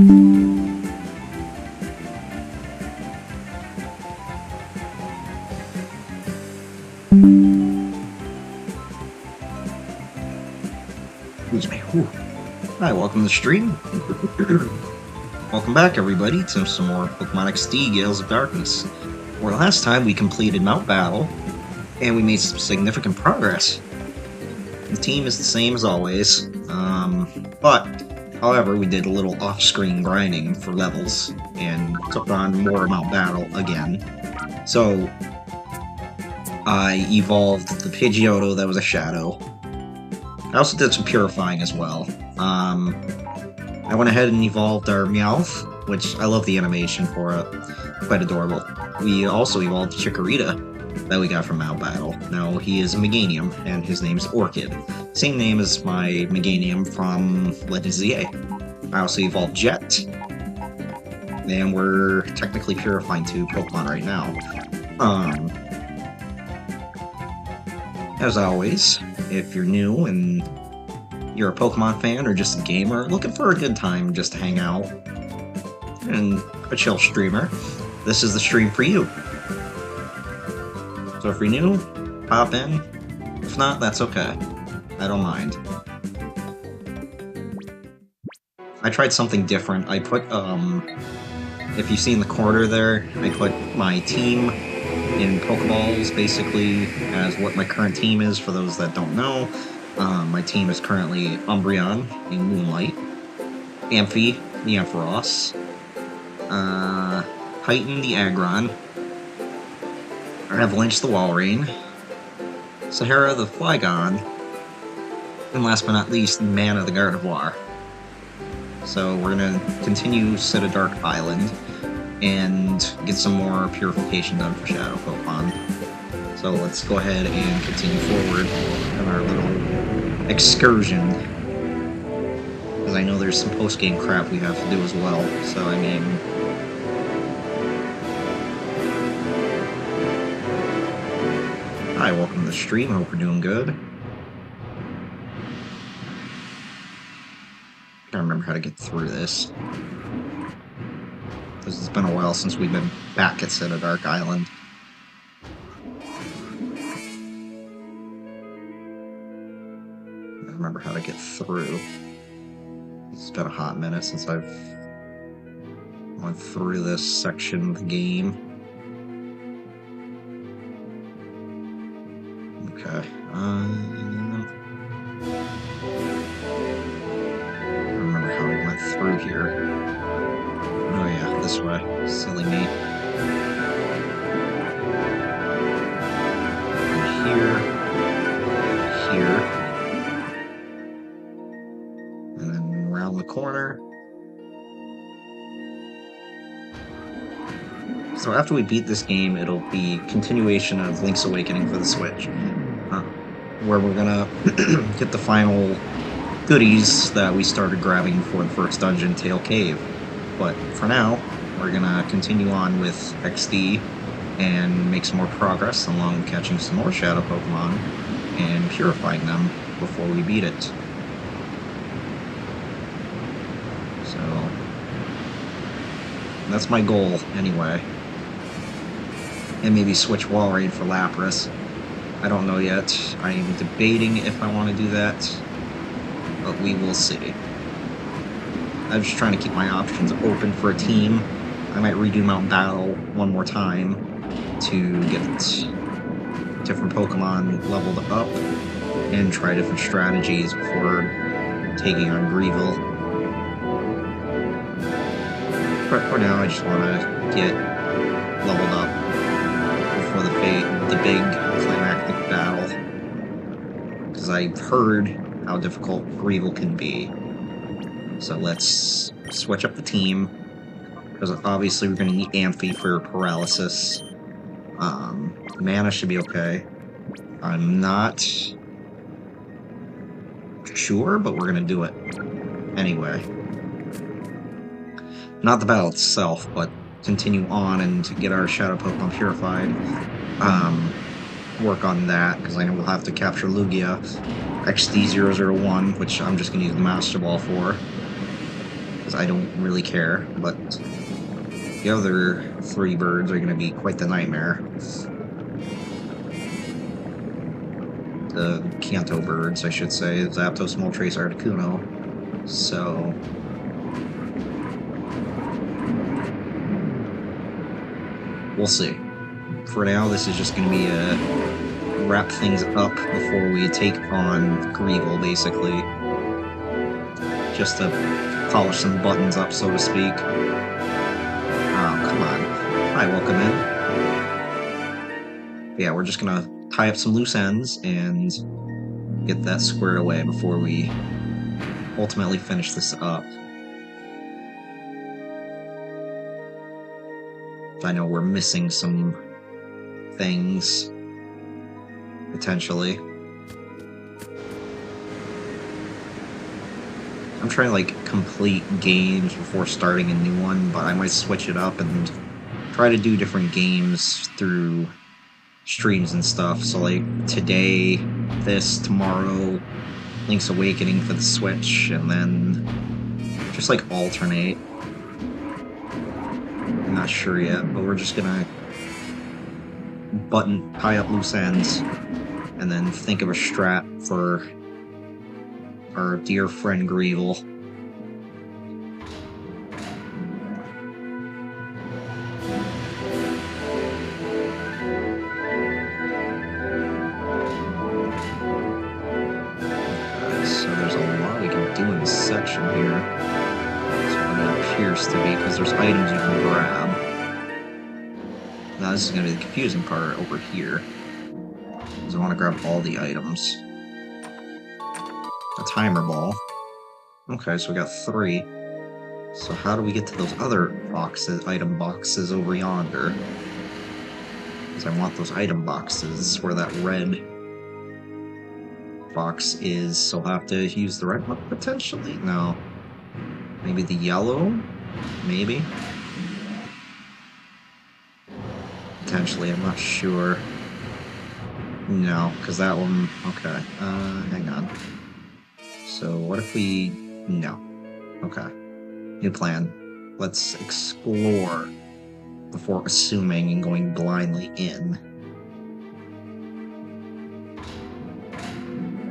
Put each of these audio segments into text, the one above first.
Excuse me. Whew. Hi, welcome to the stream. Welcome back, everybody, to some more Pokemon XD Gales of Darkness. Where last time we completed Mount Battle, and we made some significant progress. The team is the same as always, however, we did a little off-screen grinding for levels, and took on more Mount Battle again. So, I evolved the Pidgeotto that was a Shadow. I also did some purifying as well. I went ahead and evolved our Meowth, which I love the animation for it. Quite adorable. We also evolved Chikorita that we got from Mount Battle. Now he is a Meganium, and his name is Orchid. Same name as my Meganium from Legends of ZA. I also evolved Jet, and we're technically purifying 2 Pokemon right now. As always, if you're new and you're a Pokemon fan or just a gamer looking for a good time just to hang out and a chill streamer, this is the stream for you. So if you're new, pop in. If not, that's okay. I don't mind. I tried something different. I put, if you see in the corner there, I put my team in Pokeballs, basically, as what my current team is, for those that don't know. My team is currently Umbreon in Moonlight, Amphi, the Ampharos, Titan, the Aggron, Avalanche, the Walrein, Sahara, the Flygon, and last but not least, Mana, the Gardevoir. So we're gonna continue Citidark Island and get some more purification done for Shadow Pokemon. So let's go ahead and continue forward on our little excursion. Because I know there's some post-game crap we have to do as well, so I mean... Hi, welcome to the stream, I hope we're doing good. I can't remember how to get through this. Because it's been a while since we've been back at Citidark Island. I remember how to get through. It's been a hot minute since I've went through this section of the game. Okay. I remember how we went through here. Oh yeah, this way. Silly me. And here. Here. And then around the corner. So after we beat this game, it'll be continuation of Link's Awakening for the Switch. Where we're gonna get the final goodies that we started grabbing for the first dungeon, Tail Cave. But for now, we're gonna continue on with XD and make some more progress along with catching some more Shadow Pokemon and purifying them before we beat it. So that's my goal anyway. And maybe switch Walrein for Lapras. I don't know yet. I'm debating if I want to do that, but we will see. I'm just trying to keep my options open for a team. I might redo Mount Battle one more time to get different Pokemon leveled up and try different strategies before taking on Greevil. But for now, I just want to get leveled up before the big climactic battle, because I've heard how difficult Greevil can be. So let's switch up the team, because obviously we're going to need Amphi for paralysis. Mana should be okay. I'm not sure, but we're going to do it anyway. Not the battle itself, but continue on and to get our Shadow Pokemon purified. Work on that, because I know we'll have to capture Lugia XD001, which I'm just going to use the Master Ball for. because I don't really care, but the other 3 birds are going to be quite the nightmare. The Kanto birds, I should say, Zapdos, Moltres, Articuno. So we'll see. For now, this is just going to be a wrap things up before we take on Greevil, basically. Just to polish some buttons up, so to speak. Oh, come on. Hi, welcome in. Yeah, we're just gonna tie up some loose ends and get that squared away before we ultimately finish this up. I know we're missing some things, potentially. I'm trying to, like, complete games before starting a new one, but I might switch it up and try to do different games through streams and stuff. So, like, today, this, tomorrow, Link's Awakening for the Switch, and then just, like, alternate. I'm not sure yet, but we're just gonna tie up loose ends, and then think of a strat for our dear friend Greevil. So there's a lot we can do in this section here. That's what it appears to be, because there's items you can grab. Now this is going to be the confusing part over here, because I want to grab all the items. A timer ball. Okay, so we got 3. So how do we get to those other boxes, item boxes over yonder? Because I want those item boxes where that red box is, so I'll have to use the red one potentially? No. Maybe the yellow? Maybe? Potentially, I'm not sure. No, because that one... Okay, hang on. So what if we... No. Okay. New plan. Let's explore before assuming and going blindly in.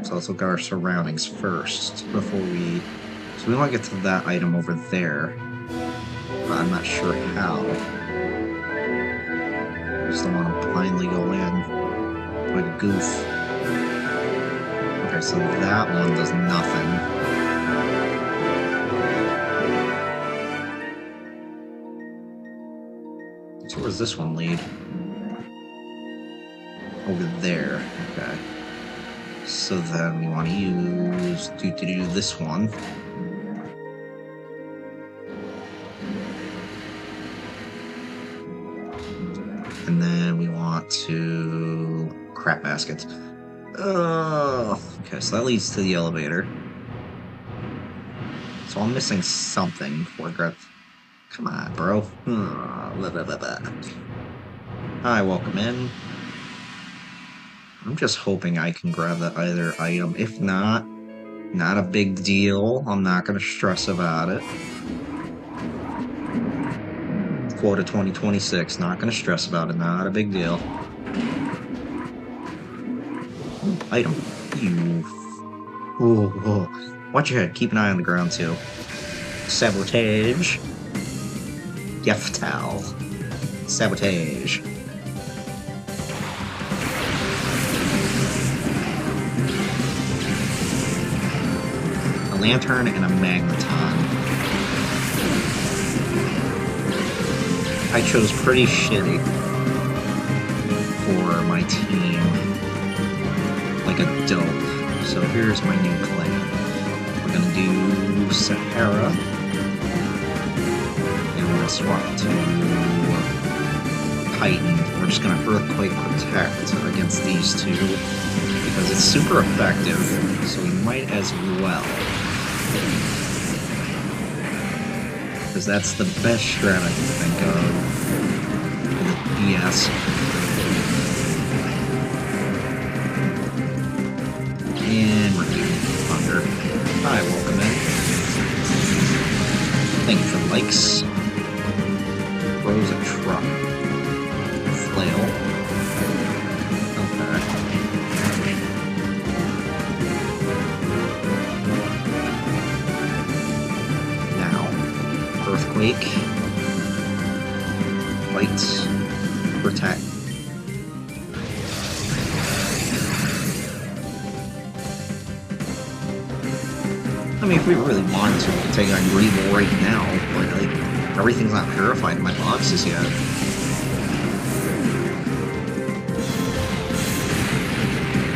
So let's look at our surroundings first before we... So we want to get to that item over there, but I'm not sure how. I just don't want to blindly go in like a goof. Okay, so that one does nothing. So where does this one lead? Over there, okay. So then we want to use do this one. And then we want to crap basket. Okay, so that leads to the elevator. So I'm missing something before I grab. Come on, bro. Hi, welcome in. I'm just hoping I can grab that other item. If not, not a big deal. I'm not going to stress about it. Quota 2026. Not going to stress about it. Not a big deal. Item. You. Whoa. Watch your head. Keep an eye on the ground, too. Sabotage. Yeftal. Sabotage. A lantern and a magneton. I chose pretty shitty for my team. Like a dope. So here's my new plan. We're gonna do Sahara. And we're gonna swap to Titan. We're just gonna Earthquake Protect against these two. Because it's super effective. So we might as well. Because that's the best strat I can think of. Yes. And we're doing Thunder. Hi, welcome in. spikes. Throws a truck. Flail. Okay. Now, earthquake. Light. Protect. I mean, if we really wanted to, we could take on Gale right now, but like, everything's not purified in my boxes yet.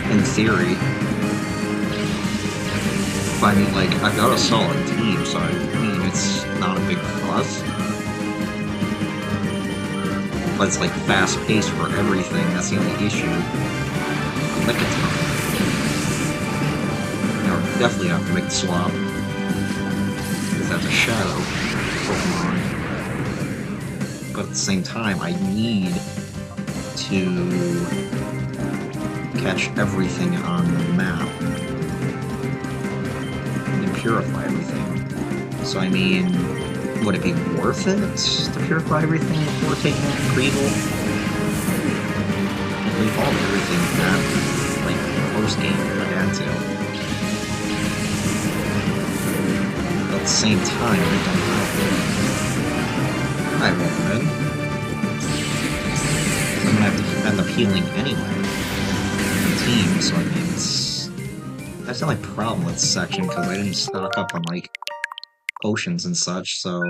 In theory. But I mean, like, I've got a solid team, so I mean, it's not a big fuss. But it's like fast-paced for everything, that's the only issue. Lickitung. Now, we definitely have to make the swap. Because that's a shadow Pokemon. But at the same time, I need to catch everything on the map. And purify everything. So I mean, would it be worth it to purify everything before taking out Gale? If we evolved everything that, like, post-game, I had to. But at the same time, I don't have to. I won't win. I'm gonna have to end up healing anyway. The team, so I mean, that's the only problem with this section, because I didn't stock up on, like, potions and such, so...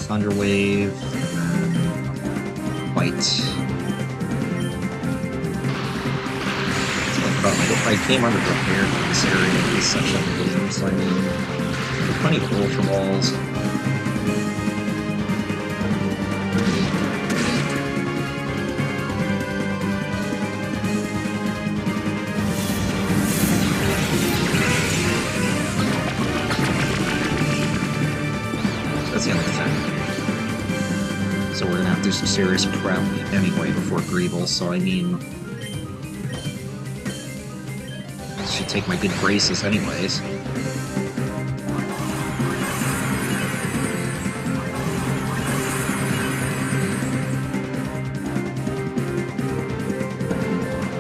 Thunder Wave, and then... White. That's the problem. I came underprepared for this area, this section of the game, so I mean... There's plenty of Ultra Balls. That's the other thing. So we're gonna have to do some serious prep anyway before Gale, so I mean... I should take my good graces anyways.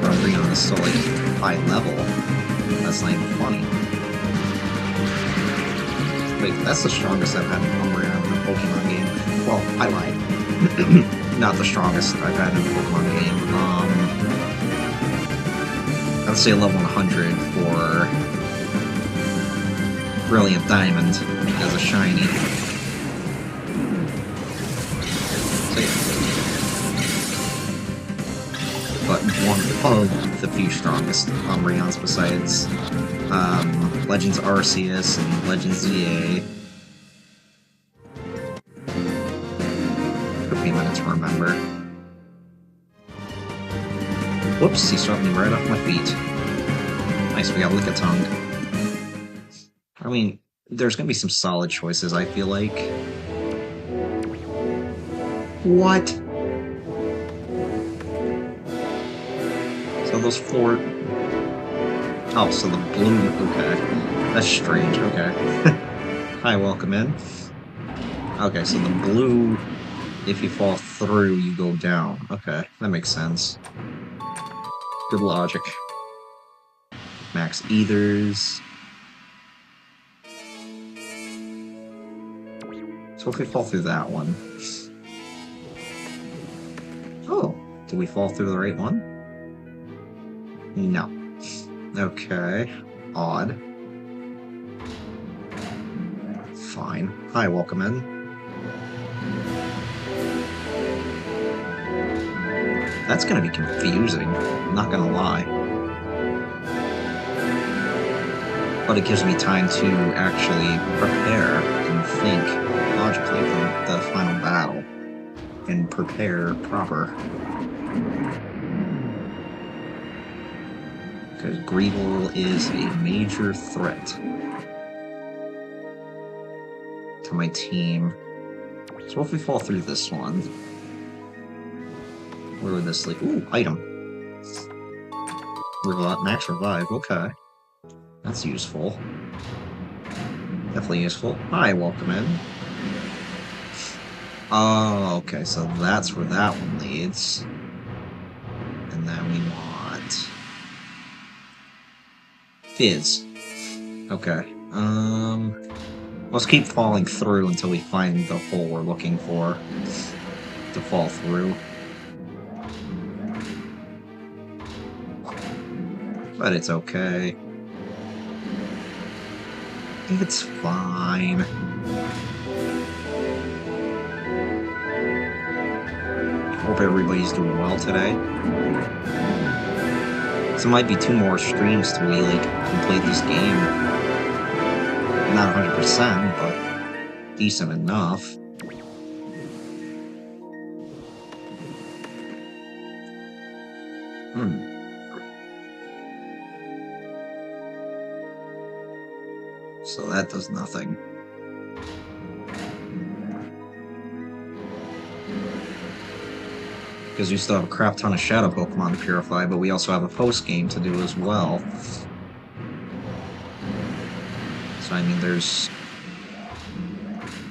Umbreon is still like high level. That's not even funny. Wait, that's the strongest I've had in Umbreon in a Pokemon game. Well, I lied. Not the strongest I've had in a Pokemon game. I'd say level 100 for Brilliant Diamond as a shiny. So, yeah. But one of the few strongest Umbreons besides Legends Arceus and Legends ZA. Took me a minute to remember. Whoops, he swept me right off my feet. Nice, we got Lickitung. I mean, there's gonna be some solid choices, I feel like. What? So those four... Oh, so the blue... Okay. That's strange, okay. Hi, welcome in. Okay, so the blue... If you fall through, you go down. Okay, that makes sense. Good logic. Max Ethers. So if we fall through that one... Oh, did we fall through the right one? No. Okay. Odd. Fine. Hi, welcome in. That's gonna be confusing, I'm not gonna lie. But it gives me time to actually prepare and think logically for the final battle. And prepare proper. Because Gale is a major threat to my team. So what if we fall through this one? Where would this lead? Ooh, item. Max revive, okay. That's useful. Definitely useful. Hi, welcome in. Oh, okay, so that's where that one leads. And then we want... Fizz. Okay. Let's keep falling through until we find the hole we're looking for to fall through. But it's okay. It's fine. Hope everybody's doing well today. So it might be 2 more streams till we, like, complete this game. Not 100%, but decent enough. So that does nothing. Because we still have a crap ton of Shadow Pokemon to purify, but we also have a post-game to do as well. So, I mean, there's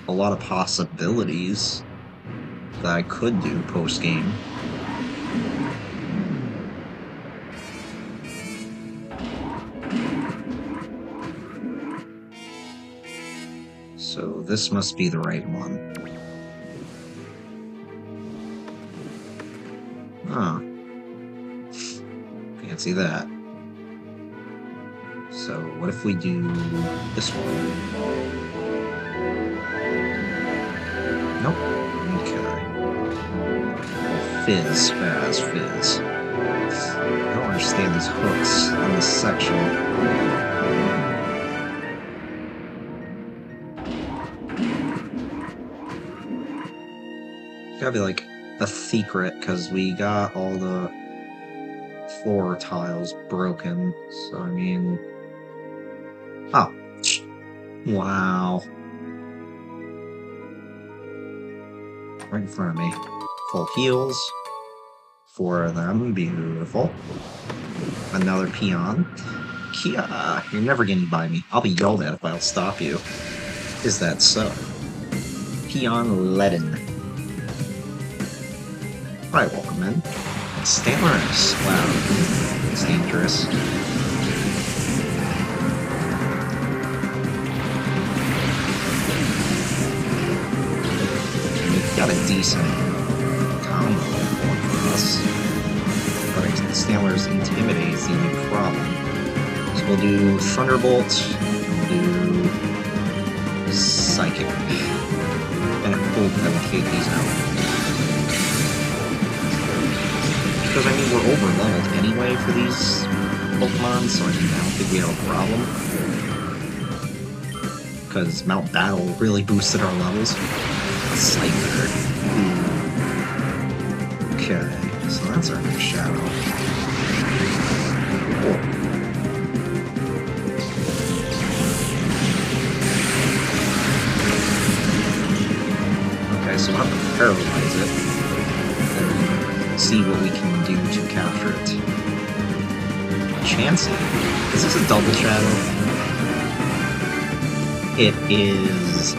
a lot of possibilities that I could do post-game. So this must be the right one. Huh. Fancy that. So what if we do this one? Nope. Okay. Fizz, Spaz, Fizz. I don't understand these hooks in this section. Gotta be like a secret, because we got all the floor tiles broken, so I mean... Oh. Wow. Right in front of me. Full heals. 4 of them, beautiful. Another peon. Kia, you're never getting by me. I'll be yelled at if I'll stop you. Is that so? Peon Leaden. Alright, welcome in. Stanlers. Wow. It's dangerous. We've got a decent combo going for us. But Stanlers Intimidate is the only problem. So we'll do Thunderbolt, we'll do Psychic. And I hope that we take these out. Because, I mean, we're over-leveled anyway for these Pokemon, so I mean, I don't think we have a problem. Because Mount Battle really boosted our levels. Cipher. Okay, so that's our new Shadow. Cool. Okay, so we'll have to paralyze it. See what we can do to capture it. Chansey. Is this a double shadow? It is.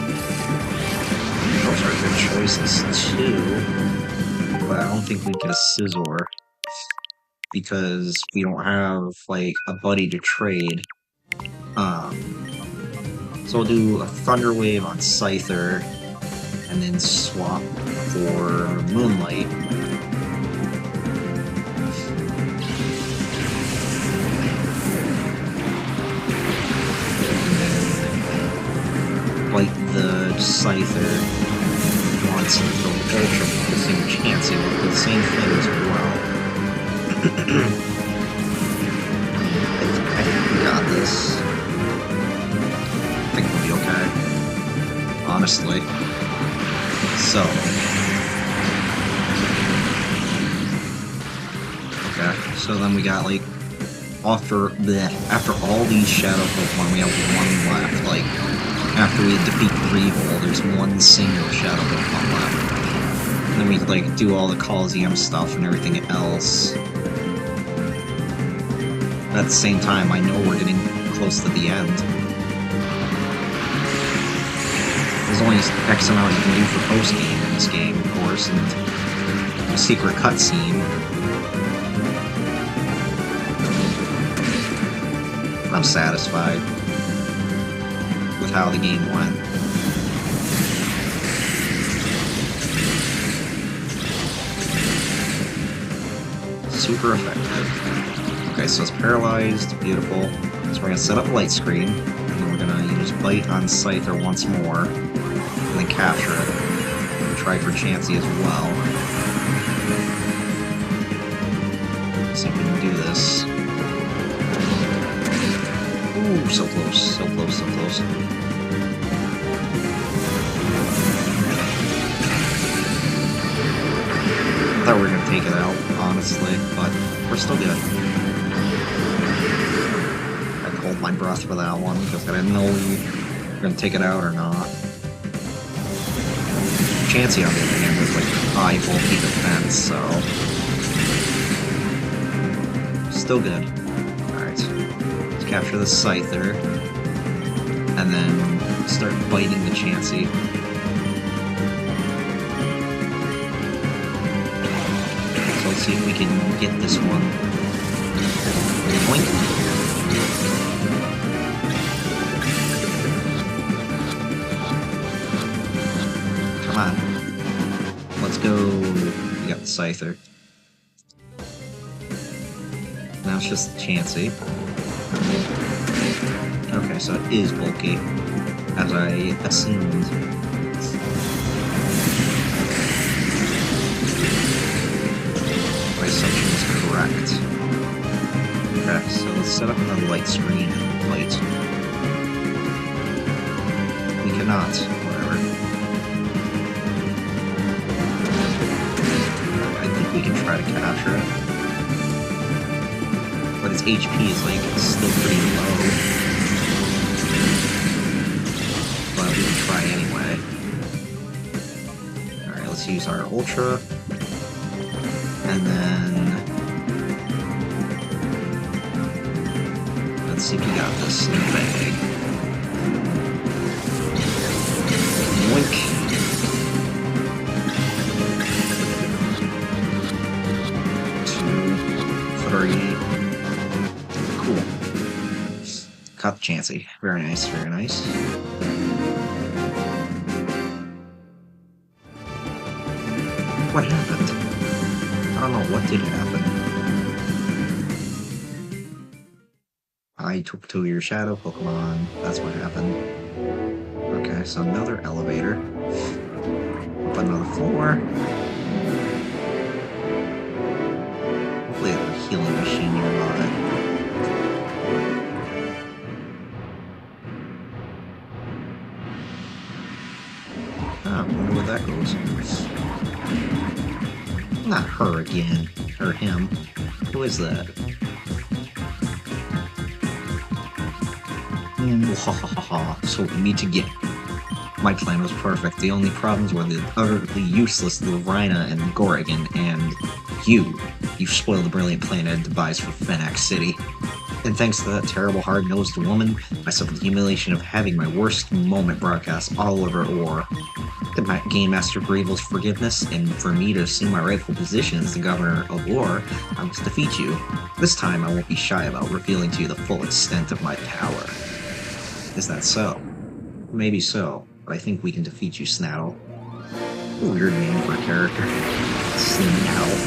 Those are good choices too. But I don't think we get a Scizor. Because we don't have, like, a buddy to trade. So we'll do a Thunder Wave on Scyther, and then swap for Moonlight. Like the Scyther wants to throw Ultra Pulsing Chansey will do the same thing as well. I think we got this. I think we'll be okay. Honestly. So. Okay, so then we got like after all these Shadow Pokemon we have 1 left, like after we defeat Greevil, there's 1 single Shadow Pokemon left. And then we, like, do all the Coliseum stuff and everything else. At the same time, I know we're getting close to the end. There's only X amount you can do for post-game in this game, of course, and a secret cutscene. I'm satisfied with how the game went. Super effective. Okay, so it's paralyzed. Beautiful. So we're gonna set up a light screen, and then we're gonna use Bite on Cipher once more, and then capture it. And try for Chansey as well. See if we can do this. Ooh, so close, so close, so close. I thought we were gonna take it out, honestly, but we're still good. I had to hold my breath for that one because I didn't know we were gonna take it out or not. Chansey on the other hand was like high bulky defense, so still good. Alright. Let's capture the Cipher. And then start biting the Chansey. So let's see if we can get this one. Boink. Come on. Let's go. We got the Cipher. Now it's just Chansey. Okay, so it is bulky, as I assumed. My assumption was correct. Okay, so let's set up another light screen and light. We cannot, whatever. I think we can try to capture it. But its HP is like still pretty low. But we can try anyway. Alright, let's use our Ultra. And then let's see if we got this in the bag. Yoink. 2, 3. Cool. Caught the Chansey. Very nice, very nice. What happened? I don't know what did happen. I took 2 of your shadow Pokemon. That's what happened. Okay, so another elevator. Up another floor. Hopefully there's a healing machine nearby. I wonder where that goes. Not her again. Or him. Who is that? So we need to get... My plan was perfect. The only problems were the utterly useless Lorina and Gorrigan, and you. You spoiled the brilliant plan I had devised for Fenax City. And thanks to that terrible hard-nosed woman, I suffered the humiliation of having my worst moment broadcast all over Ore. To gain Master Greevil's forgiveness, and for me to assume my rightful position as the governor of Ore, I must defeat you. This time I won't be shy about revealing to you the full extent of my power. Is that so? Maybe so, but I think we can defeat you, Snaddle. Weird name for a character. Snaddle.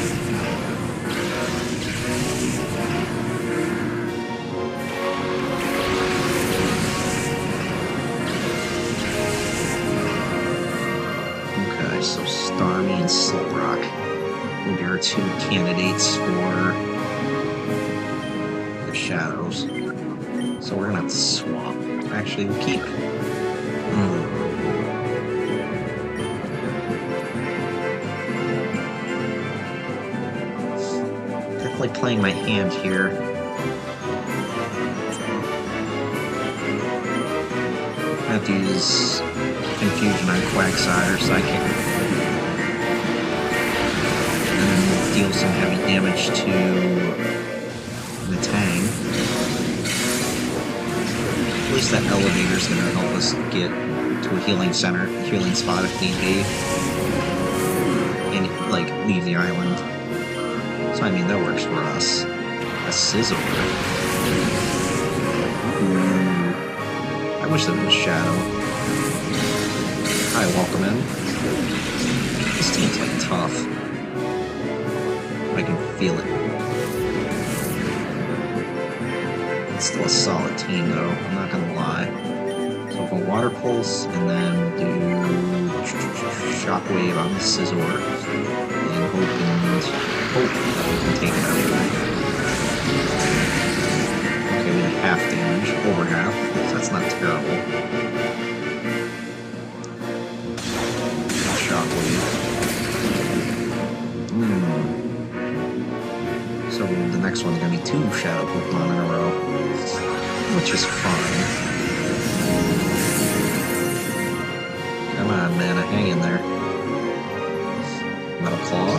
So Starmie and Solrock will be our 2 candidates for the shadows. So we're gonna have to swap. Actually, we'll keep. Definitely playing my hand here. I have to use Confusion on Quagsire so I can deal some heavy damage to the Tang. At least that elevator's gonna help us get to a healing center, healing spot if need be, and like leave the island. So I mean that works for us. A scissor. Ooh. I wish there was a shadow. Hi, welcome in. This team's like tough. I can feel it. It's still a solid team though, I'm not gonna lie. So a water pulse and then do shockwave on the scissor and hope that we can take it out. Okay, we did half damage, over half, so that's not terrible. Shockwave. So the next one's gonna be 2 shadow Pokemon in a row, which is fine. Come on, man, hang in there. Metal Claw.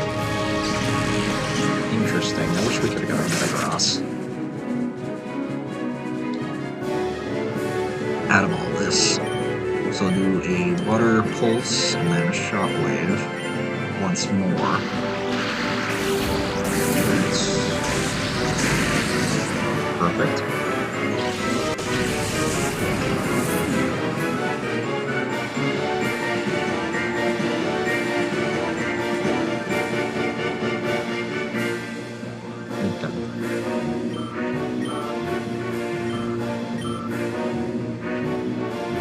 Interesting. I wish we could have gotten Metagross. Out of all this. So I'll do a Water Pulse and then a Shockwave once more. Perfect.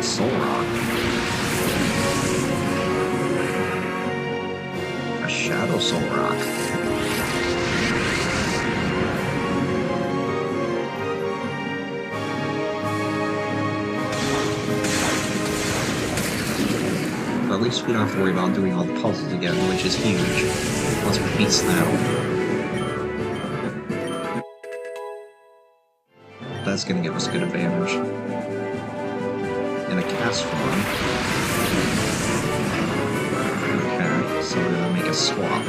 Soul Rock. A Shadow Soul Rock. But at least we don't have to worry about doing all the puzzles again, which is huge. Once we beat Snaddle. That's gonna give us good advantage. In a cast form. Okay, so we're gonna make a swap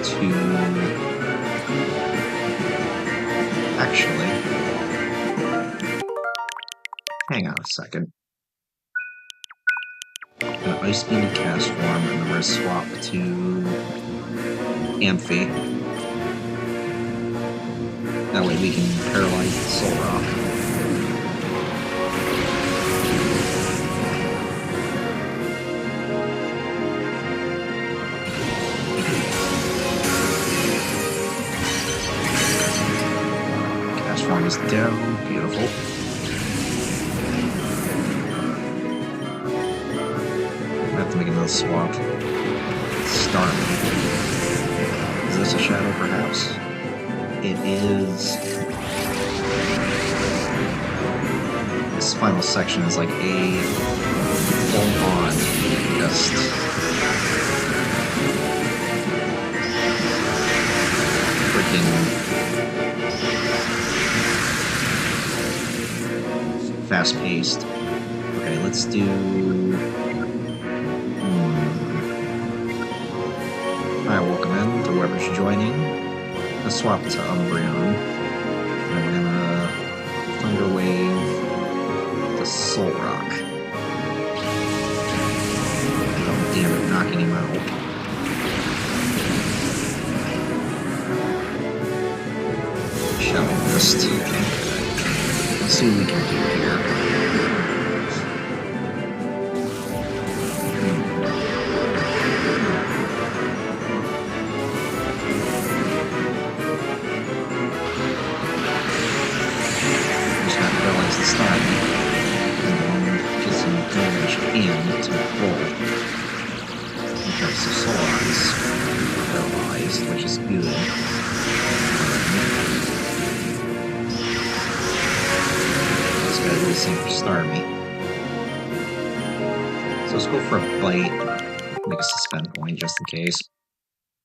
to... Actually... Hang on a second. An Ice Beam in cast form, and then we're gonna swap to... Amphi. That way we can paralyze the Soul Rock. Cast form is down. Beautiful. I have to make another swap. Starmie. Is this a shadow, perhaps? It is... This final section is like a full-on just... freaking... fast-paced. Okay, let's do... Hi, welcome in to whoever's joining. Let's swap to Umbreon. And we're gonna Thunder Wave the Soul Rock. Oh damn it, knocking him out. Shadow Mist. Let's see what we can do here. Which is good. This guy really seems to Starmie. So let's go for a bite. Make a suspend point just in case.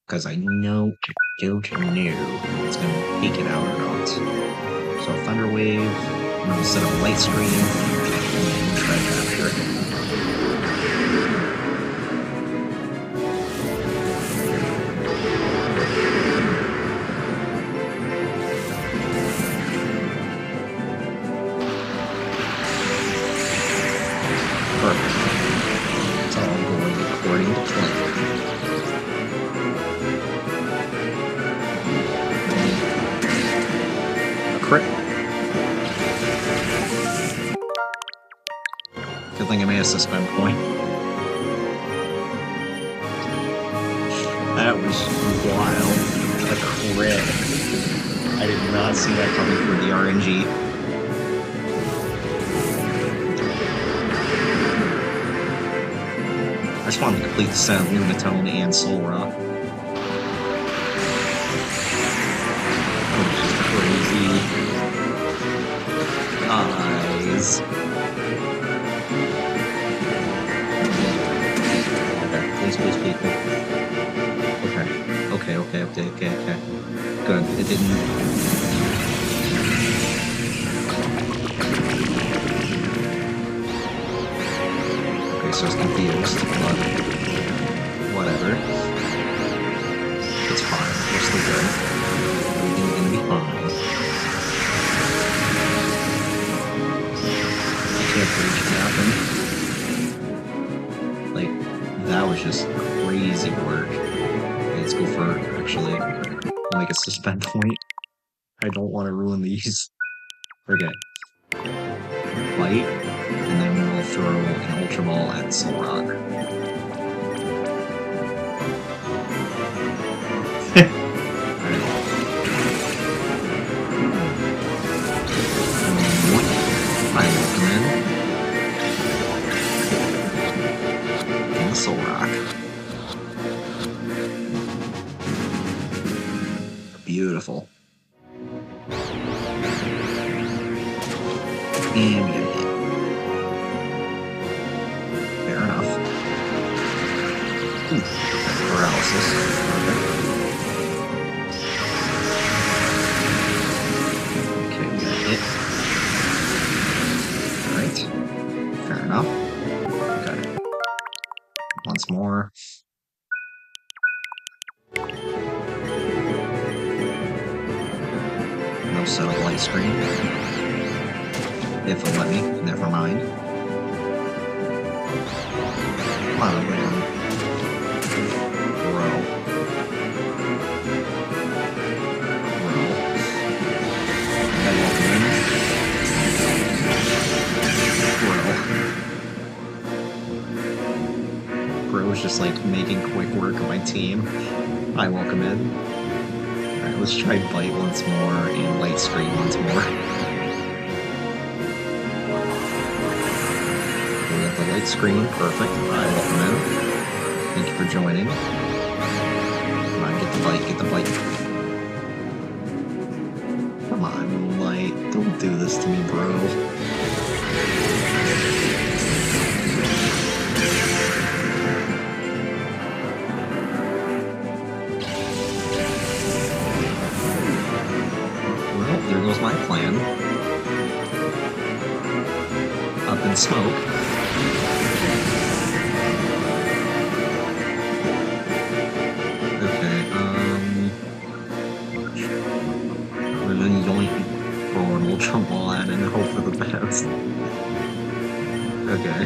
Because I don't know if it's going to take it out or not. So Thunder Wave, I'm going to set up a Light Screen, and then try to capture it. Perfect. Good thing I made a suspend point. That was wild. A crit. I did not see that coming for the RNG. I just wanted to complete the set of Lunatone and Soul Rock. That was just crazy. Eyes. Okay, please. Okay. Good. It didn't. Okay, so I was confused, but whatever. It's fine. We're still good. Everything's gonna be fine. I can't believe it happened. Like, that was just crazy work. Let's go for, actually, I'll make a suspend point. I don't want to ruin these. Okay. Bite, and then we'll throw an Ultra Ball at Soul Rock. I welcome in. And the Soul Rock. Beautiful. And we get a hit. Fair enough. Ooh, paralysis. Okay, we got a hit. Alright. Fair enough. Okay. Once more. No setup light screen. If it'll let me, never mind. Come on, man. Bro. Bro was just like making quick work of my team. I welcome in. Alright, let's try Bite once more and Light Screen once more. The light screen, perfect. I welcome in. Thank you for joining. Come on, get the bite. Come on, Moonlight. Don't do this to me, bro. Well, there goes my plan. Up in smoke. Ultra Ball at and hope for the best. Okay.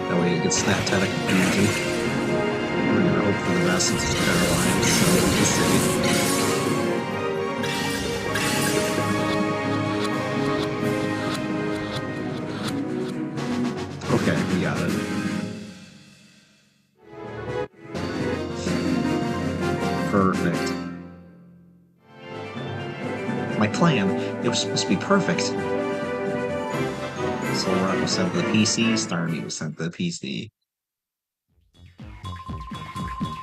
That way it gets snapped out of confusion. We're gonna hope for the best since it's paralyzed, so we'll see. Okay, we got it. Perfect. My plan, it was supposed to be perfect. Soul Rock was sent to the PC, Starmie was sent to the PC.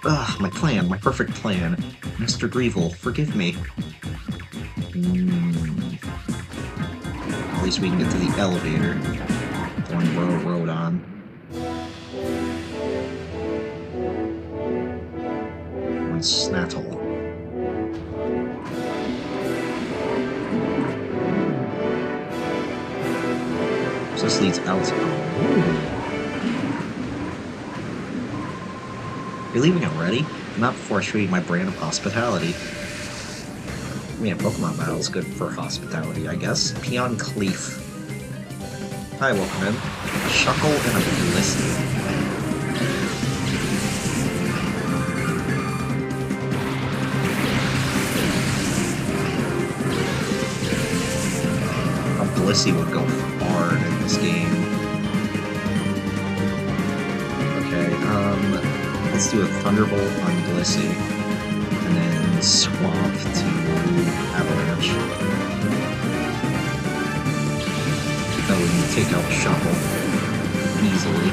Ugh, my plan, my perfect plan. Mr. Greevil, forgive me. At least we can get to the elevator. The one Bro rode on. One Snattle. So this leads out. You're leaving already? Not before I show you my brand of hospitality. I mean, a Pokemon battle is good for hospitality, I guess. Peon Cleef. Hi, welcome in. A Shuckle and a Blissey. A Blissey would go hard in this game. Okay, let's do a Thunderbolt on Blissey, and then swap to Avalanche. That would take out Shuffle easily.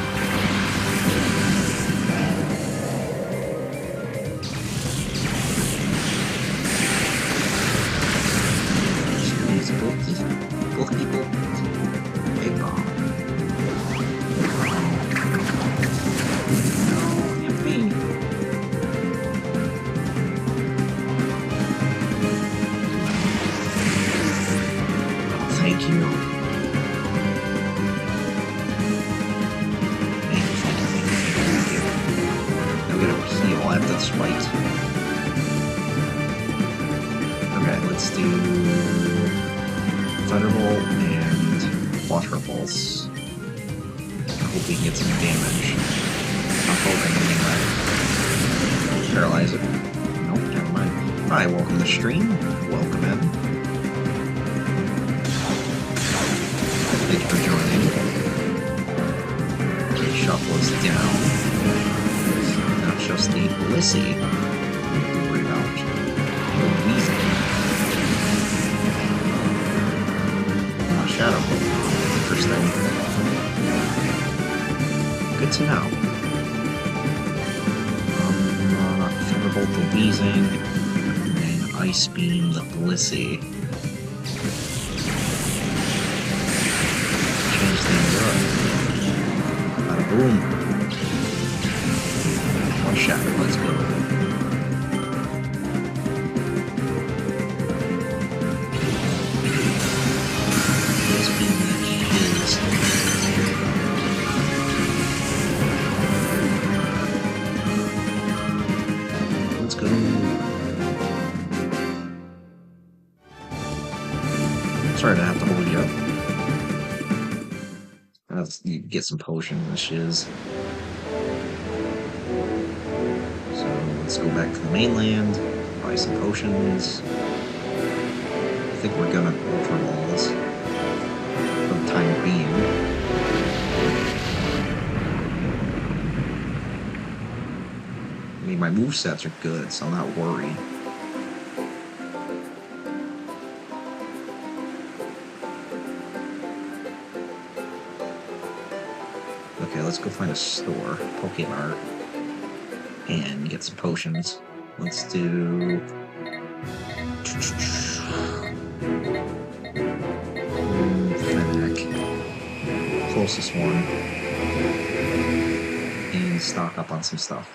Both people. Big bomb. No, hit me. Thank you. Thank you. Now we gotta heal at this fight. Okay, let's do Thunderbolt and Water Pulse. I hope we can get some damage. I'm hoping anyway. Paralyze it. Nope, never mind. Hi, welcome to the stream. Welcome in. Thank you for joining. Okay, Shuffle is down. Not just the Blissey. Worry about the Weasel. Shadow Bolt. Interesting. Good to know. Thunderbolt the Weezing, and Ice Beam the Blissey. Change things up. Bada boom. One Shadow, let's go. Let's go. Sorry to have to hold you up. You get some potions and shiz. So let's go back to the mainland, buy some potions. I think we're gonna Ultra Balls for the time being. I mean, my movesets are good, so I'm not worried. Okay, let's go find a store, Pokemart, and get some potions. Let's do... Fennec. Closest one. And stock up on some stuff.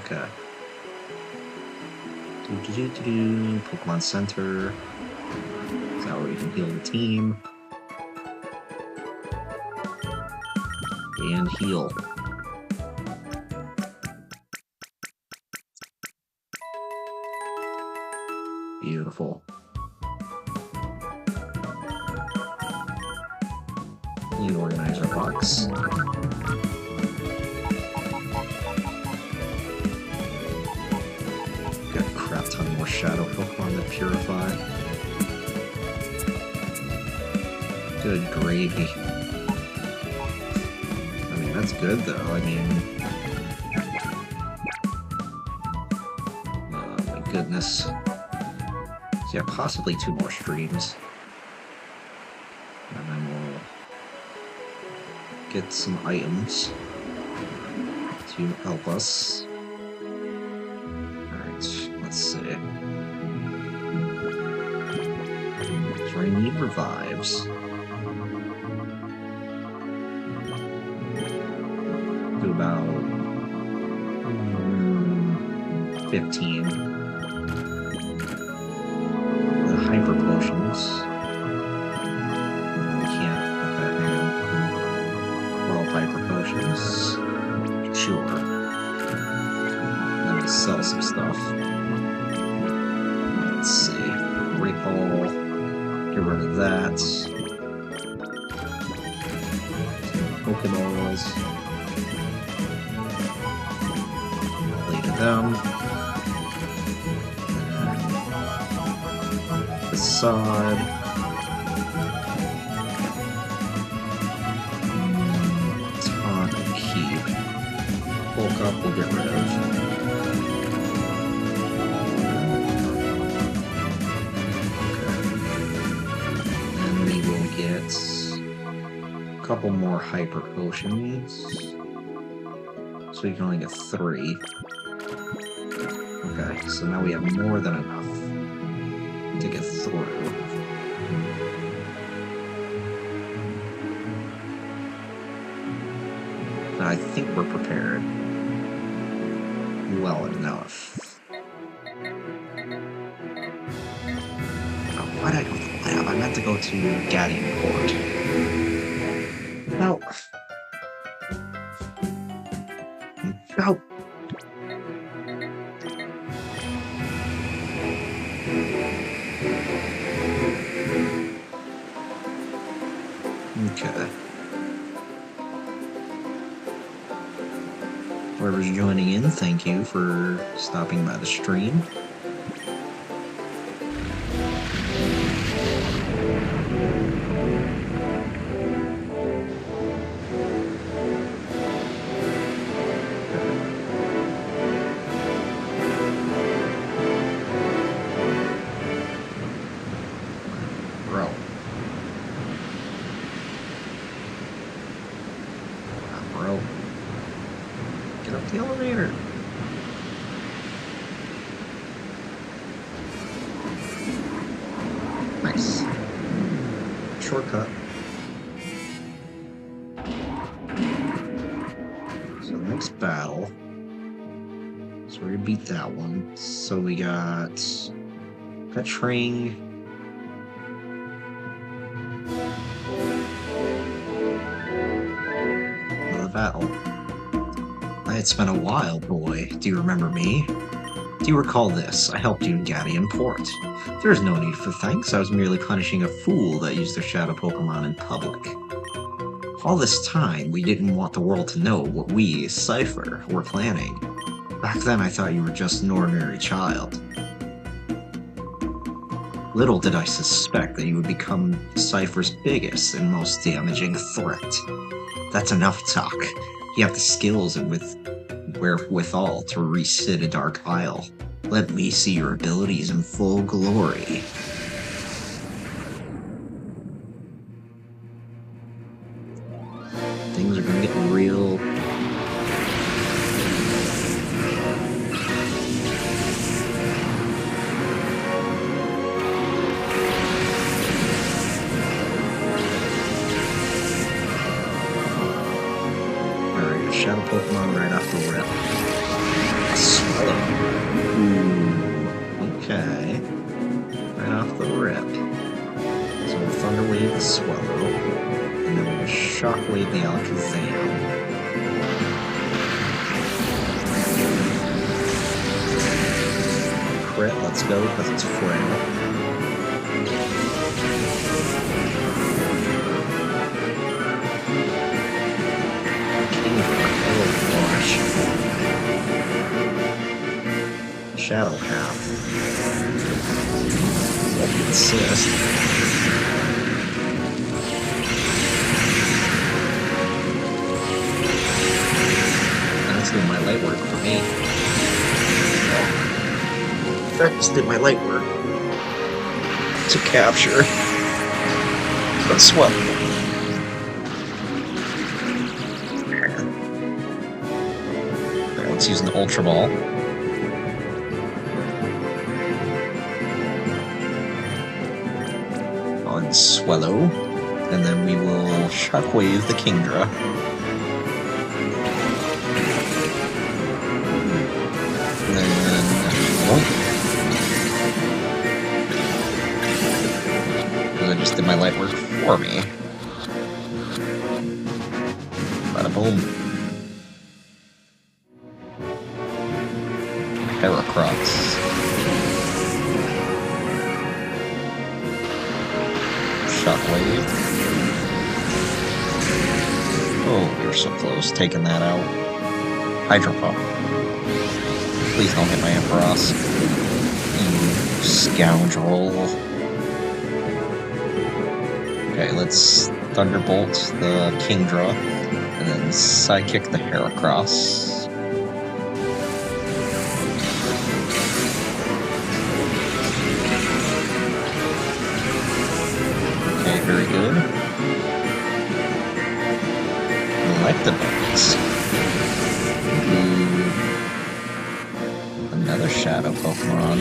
Okay. Pokemon Center. Is that where you can heal the team? And heal. Beautiful. You organize our box. Ton more shadow Pokemon that purify. Good gravy. I mean, that's good though. I mean, oh my goodness. So yeah, possibly 2 more streams. And then we'll get some items to help us. Let's see. So I need revives. Do about 15. The hyper potions. Can't. Okay, hang on. We're all hyper potions. Sure. Let me sell some stuff. Let's see. Recall. Get rid of that. Pokeballs. Play to them. Facade. up, we'll get rid of. And we will get a couple more hyper potions. So you can only get 3. Okay, so now we have more than enough to get through. But I think we're prepared well enough. Oh, why'd I go to the lab? I meant to go to Gadian Port. No. No. Okay. Whoever's joining in, thank you for stopping by the stream. Bro. Bro. Get up the elevator. Nice. Shortcut. So next battle. So we're gonna beat that one. So we got Petring. Another battle. It's been a while, boy. Do you remember me? Do you recall this? I helped you in Gadian Port. There is no need for thanks. I was merely punishing a fool that used their shadow Pokemon in public. All this time, we didn't want the world to know what we, Cipher, were planning. Back then, I thought you were just an ordinary child. Little did I suspect that you would become Cipher's biggest and most damaging threat. That's enough talk. You have the skills and wherewithal to reach Citidark Isle. Let me see your abilities in full glory. Things are gonna get real. Shadow Pokemon right off the rip. Swallow. Ooh, okay. Right off the rip. So we'll Thunder Wave the Swallow, and then we'll Shock Wave the Alakazam. Crit, let's go, because it's frail. Shadow Half. Let me insist. That's doing my light work for me. That just did my light work. To capture. But swell. Alright, let's use an Ultra Ball. Swallow, and then we will Shockwave the Kingdra. And then because I just did my light work for me. Bada boom. Heracross. Shockwave. Oh, we were so close, taking that out. Hydro Pump. Please don't hit my Ampharos. You scoundrel. Okay, let's Thunderbolt the Kingdra, and then Psychic the Heracross. Very good. Electabuzz. Ooh. Another Shadow Pokemon.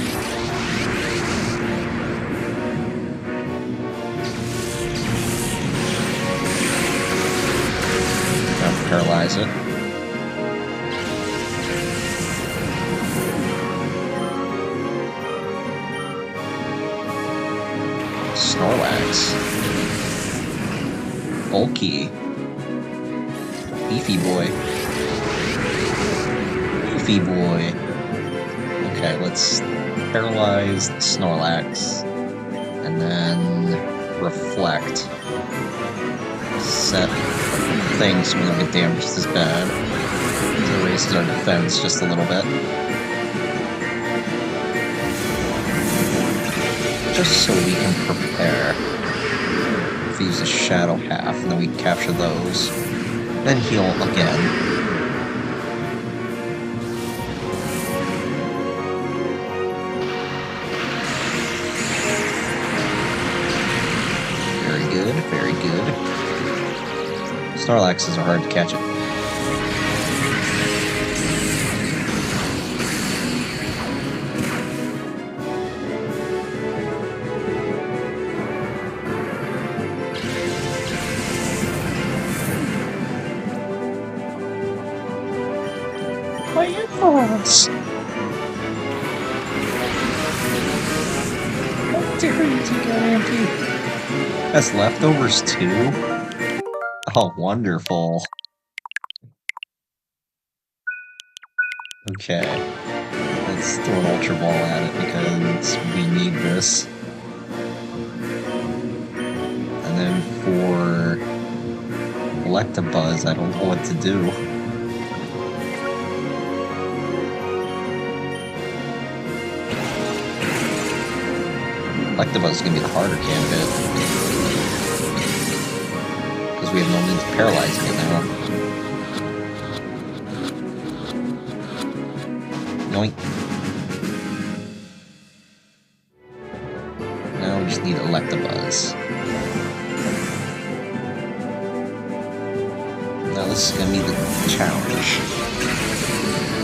Gotta paralyze it. Snorlax. Bulky. Beefy boy. Beefy boy. Okay, let's paralyze the Snorlax. And then reflect. Set things so we don't get damaged as bad. It raises our defense just a little bit. Just so we can prepare. If we use a Shadow Half, and then we capture those. Then heal again. Very good, very good. Snorlaxes are hard to catch it. Us. How dare you take out Ampy? That's leftovers too? Oh, wonderful. Okay. Let's throw an Ultra Ball at it because we need this. And then for Electabuzz, I don't know what to do. Electabuzz is going to be the harder candidate. Because we have no means of paralyzing it now. Yoink. Now we just need Electabuzz. Now this is going to be the challenge.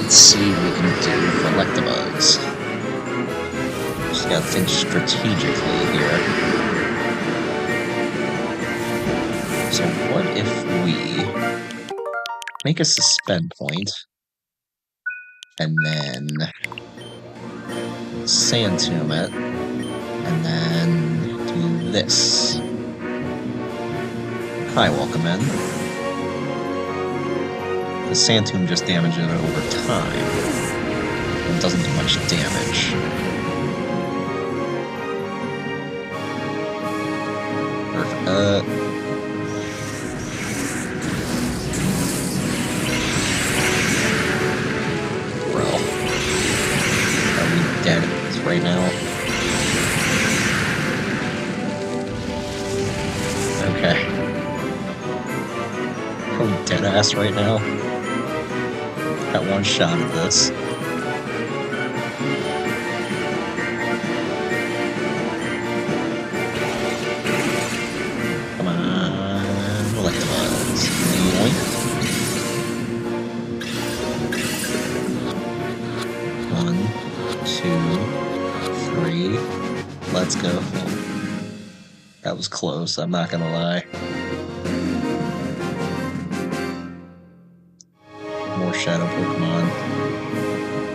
Let's see what we can do for Electabuzz. Just gotta think strategically here. So what if we make a suspend point and then Sand Tomb it and then do this. Hi, welcome in. The Sand Tomb just damages it over time. It doesn't do much damage. Bro. Are we dead right now? Okay. Are we dead ass right now? Got one shot at this. Let's go. That was close, I'm not gonna lie. More Shadow Pokemon.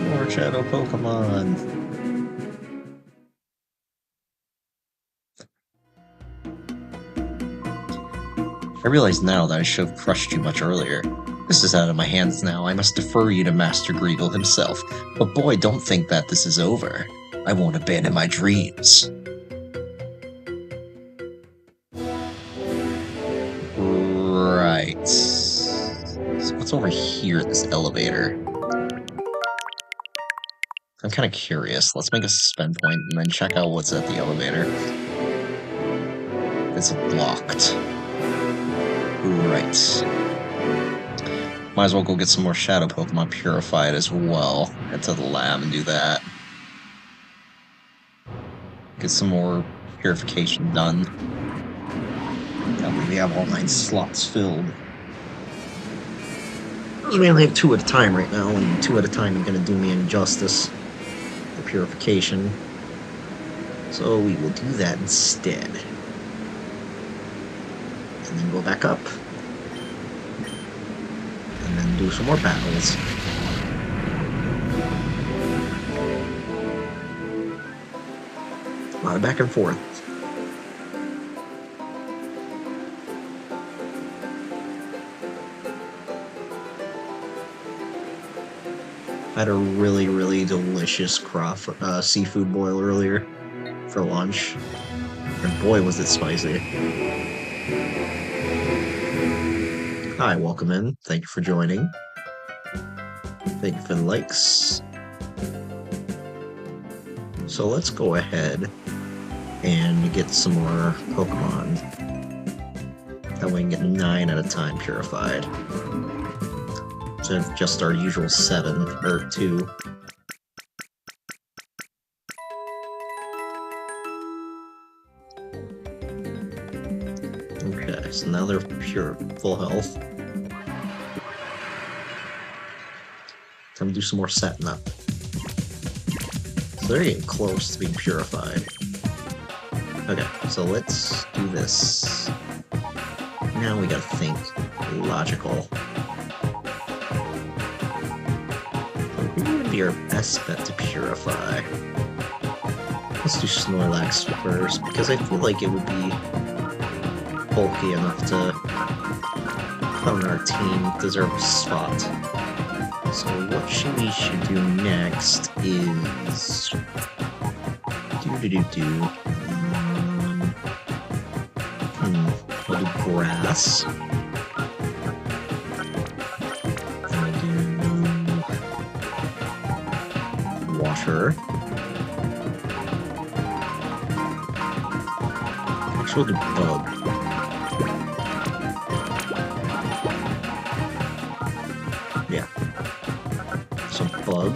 More Shadow Pokemon. I realize now that I should have crushed you much earlier. This is out of my hands now. I must defer you to Master Greedle himself. But boy, don't think that this is over. I won't abandon my dreams. Right. So what's over here at this elevator? I'm kind of curious. Let's make a suspend point and then check out what's at the elevator. It's blocked. Right. Might as well go get some more Shadow Pokemon purified as well. Head to the lab and do that. Get some more purification done. We have all 9 slots filled. We only have 2 at a time right now, and 2 at a time is going to do me injustice. The purification. So we will do that instead. And then go back up. And then do some more battles. A lot of back and forth. I had a really, really delicious seafood boil earlier for lunch. And boy, was it spicy. Hi, welcome in. Thank you for joining. Thank you for the likes. So let's go ahead and get some more Pokemon. That way we can get 9 at a time purified. Instead of just our usual 7, or 2. Okay, so now they're pure, full health. Time to do some more setting up. So they're getting close to being purified. Okay, so let's do this. Now we gotta think logical. So who would be our best bet to purify? Let's do Snorlax first, because I feel like it would be bulky enough to put on our team, deserve a spot. So what we should do next is we'll do grass. And we'll do water. Actually, we'll do bug. Yeah. So bug.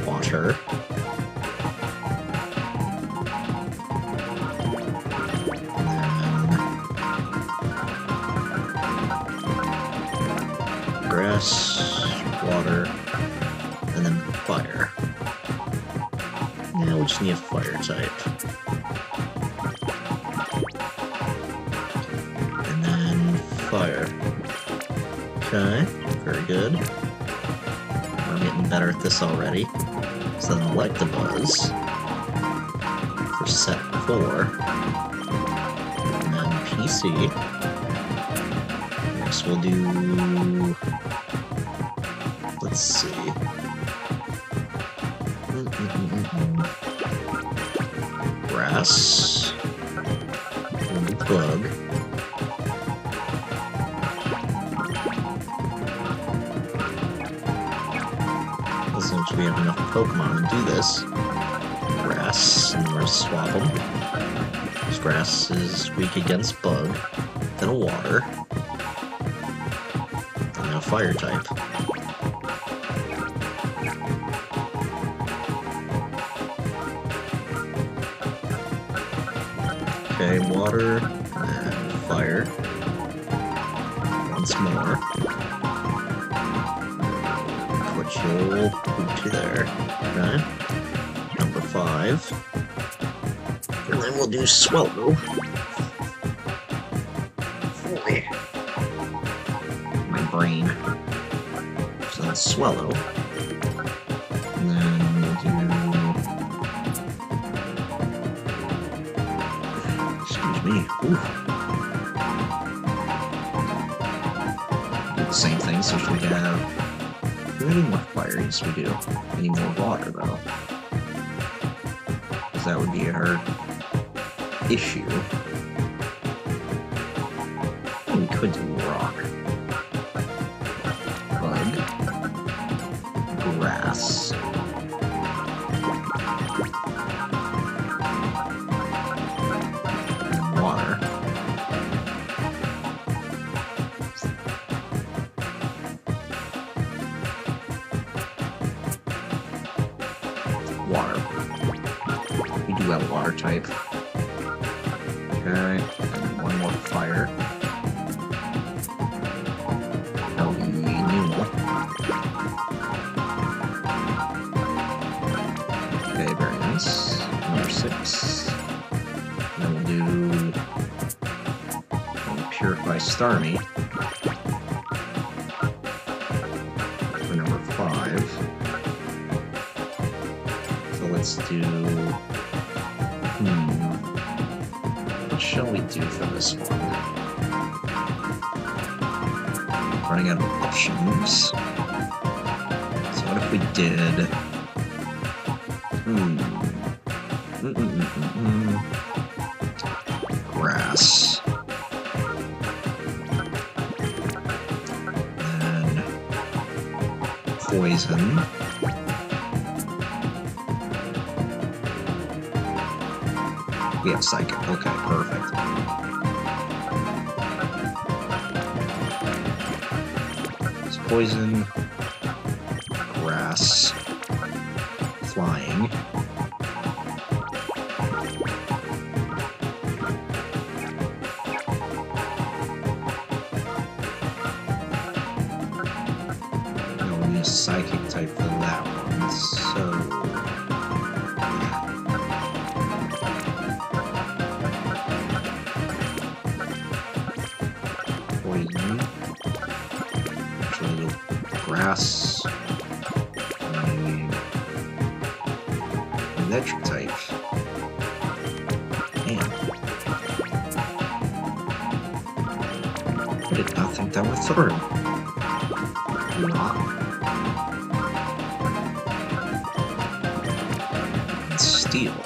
Water. Grass, water, and then fire. Now we just need a fire type. And then fire. Okay, very good. We're getting better at this already. So then Electabuzz for set 4. And then PC. Next we'll do... Let's see. Grass. We'll do bug. Since we have enough Pokemon to do this. Grass, and we're gonna swap them. This grass is weak against bug, then a water, and then a fire type. Okay, water, and fire. Once more. You'll put you there. Okay. Number 5. And then we'll do Swallow. Boy. My brain. So that's Swallow. And then we'll do... Excuse me. Ooh. Do the same thing, so we can have... Do we need more fire? Yes, we do. We need more water, though. Because that would be our issue. We could do rock. Bug. Grass. And water. You have a water type. Okay, and one more fire. That'll be Newell. Okay, very nice. Number 6. Then we'll do Purify Starmie for number 5. So let's do. What shall we do for this one? Running out of options. So what if we did? Grass. Then poison. We have psychic. Okay, perfect. It's poison, grass, flying. We'll use psychic type for that one. So. Actually, grass. Electric type. Man. I did not think that was third. Rock. And steel.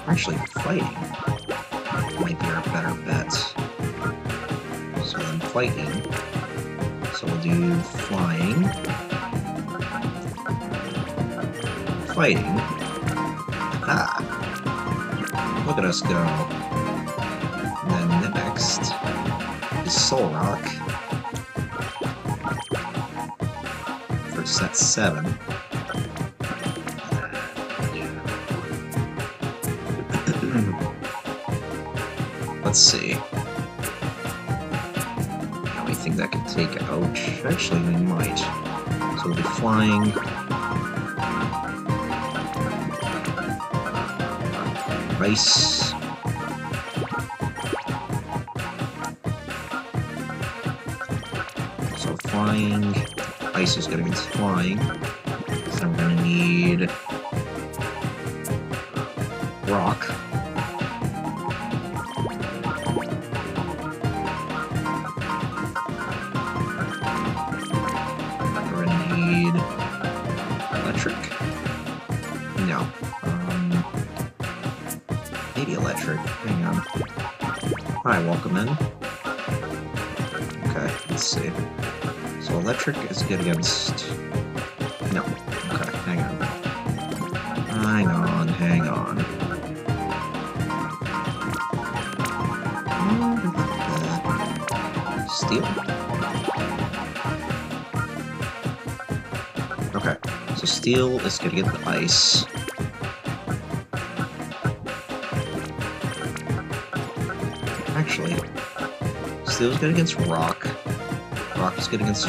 Actually, fighting might be our better bet. So then fighting. So we'll do flying. Fighting. Ah! Look at us go. And then next is Soul Rock for set 7. Let's see. How we think that could take out? Actually, we might. So we'll be flying. Ice. So flying. Ice is going to be flying. So I'm going to need rock. We're going to need electric. No. Maybe electric. Hang on. Hi, welcome in. Okay, let's see. So electric is good against... No. Okay, hang on. Hang on. Steel. Okay, so steel is good against the ice. Actually, steel's good against rock. Rock is good against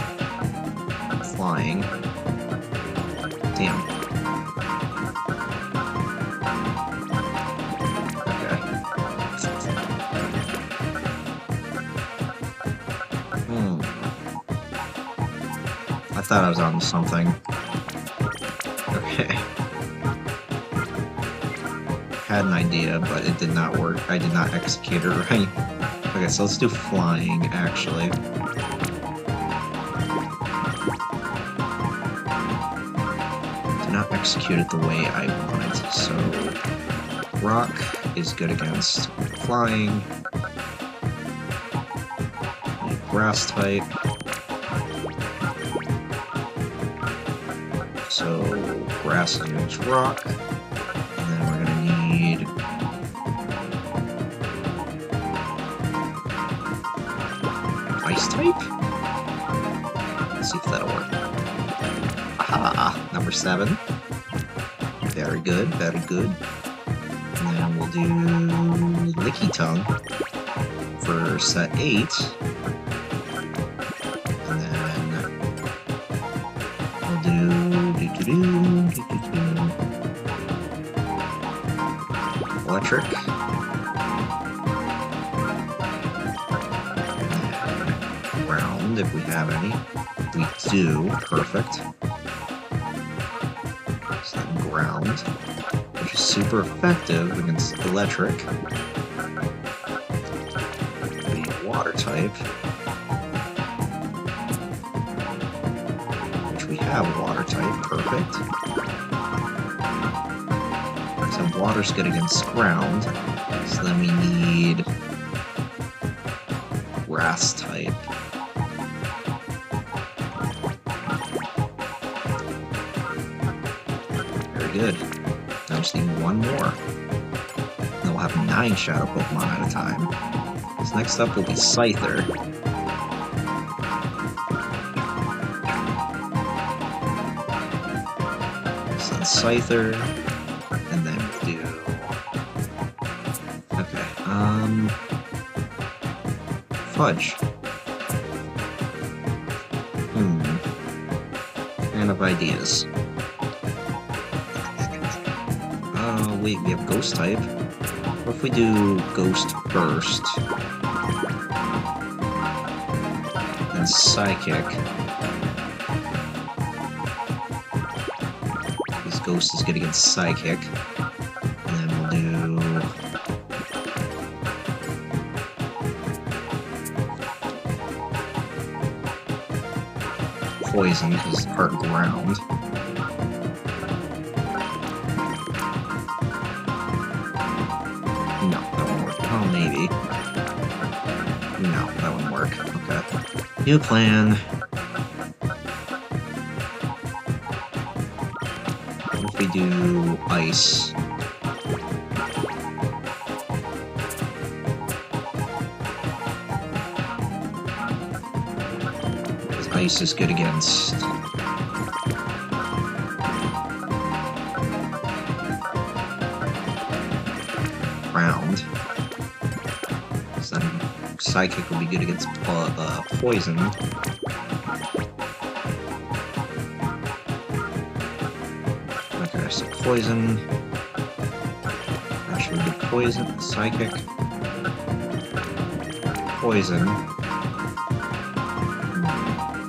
flying. Damn. Okay. I thought I was on something. Okay. Had an idea, but it did not work. I did not execute it right. Okay, so let's do flying, actually. Did not execute it the way I wanted. So, rock is good against flying. Grass type. So, grass against rock. And then we're gonna need ice type? Let's see if that'll work. Aha! Number 7. Very good, very good. And then we'll do Licky Tongue for set 8. And then we'll do Electric. Ground, if we have any. We do. Perfect. So then ground, which is super effective against electric. The water type, which we have water type. Perfect. So water's good against ground. So then we need grass type. Good. Now I just need one more. Then we'll have 9 Shadow Pokemon at a time. So next up will be Cipher. So then Scyther, and then we'll do... Okay, Fudge. Kind of ideas. Wait, we have Ghost type. What if we do Ghost first? Then Psychic. Because Ghost is good against Psychic. And then we'll do... Poison, because it's part ground. No, that won't work. Oh, maybe. No, that wouldn't work. Okay. New plan. What if we do ice? Because ice is good against... ground. So then Psychic will be good against poison. Okay, so poison. Actually, do poison, Psychic, poison,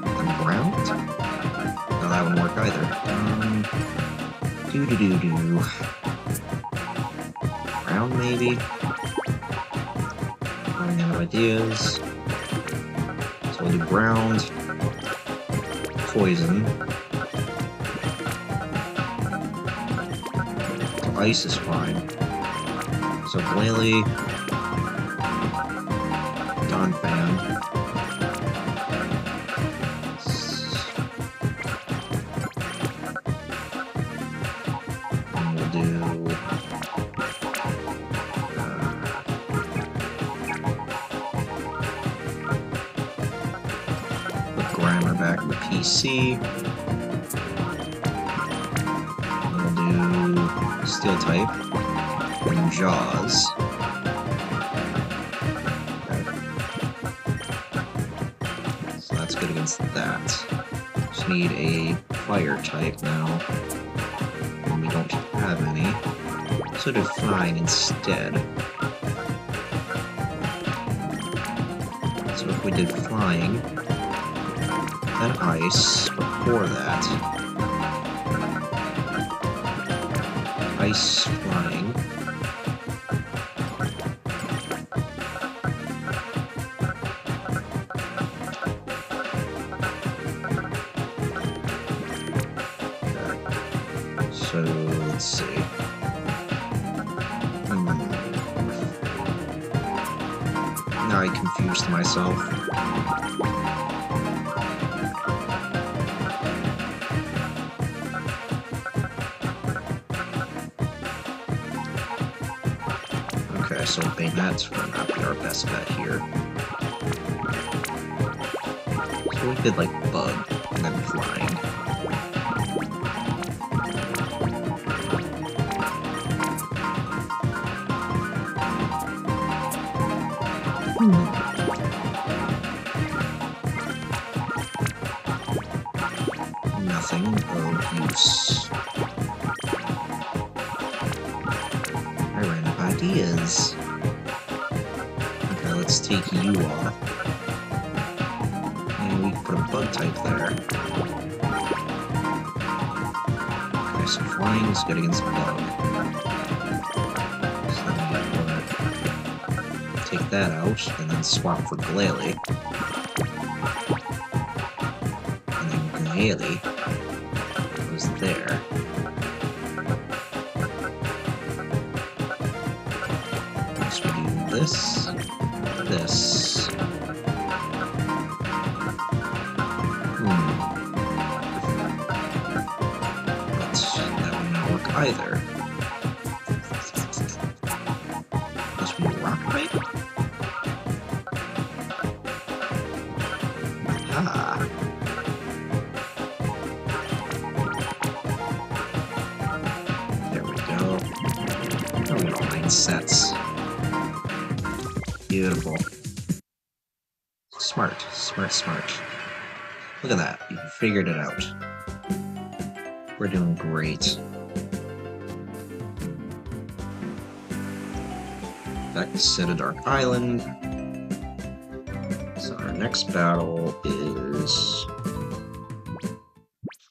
and ground. No, that wouldn't work either. Ground, maybe. Running out of ideas. So we'll do ground, poison. So ice is fine. So Glalie, Donphan. And we'll do Grammar back to the PC. We'll do Steel type and Jaws. Okay. So that's good against that. Just need a Fire type now. And we don't have any. So do Flying instead. So if we did Flying, then Ice before that. Ice, Flying. Okay. So let's see. Now I confused myself. Okay, so Bayonettes will not be our best bet here. So we did like Bug and then Flying. nothing of use. I ran out of ideas. Okay, let's take you off. And we can put a bug type there. Okay, so flying is good against bug. So take that out, and then swap for Gale. And then Gale goes there. So we do this, this. But that would not work either. This would be rock pipe. Ah. There we go. Oh, we got 9 sets. Beautiful. Smart, smart, smart. Look at that. You figured it out. We're doing great. Back to Citidark Island. So our next battle is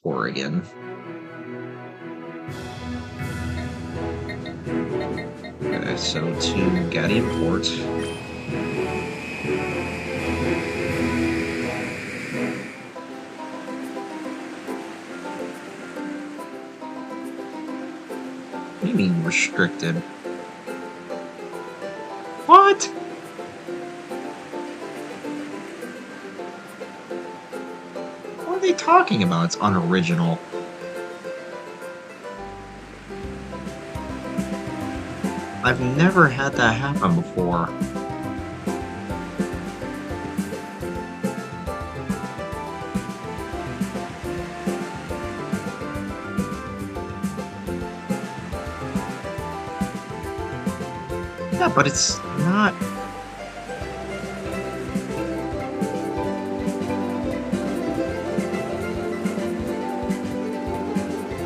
Oregon. Okay, so to Guardian Port. What do you mean restricted? What? What are they talking about? It's unoriginal. I've never had that happen before. Yeah, but it's not...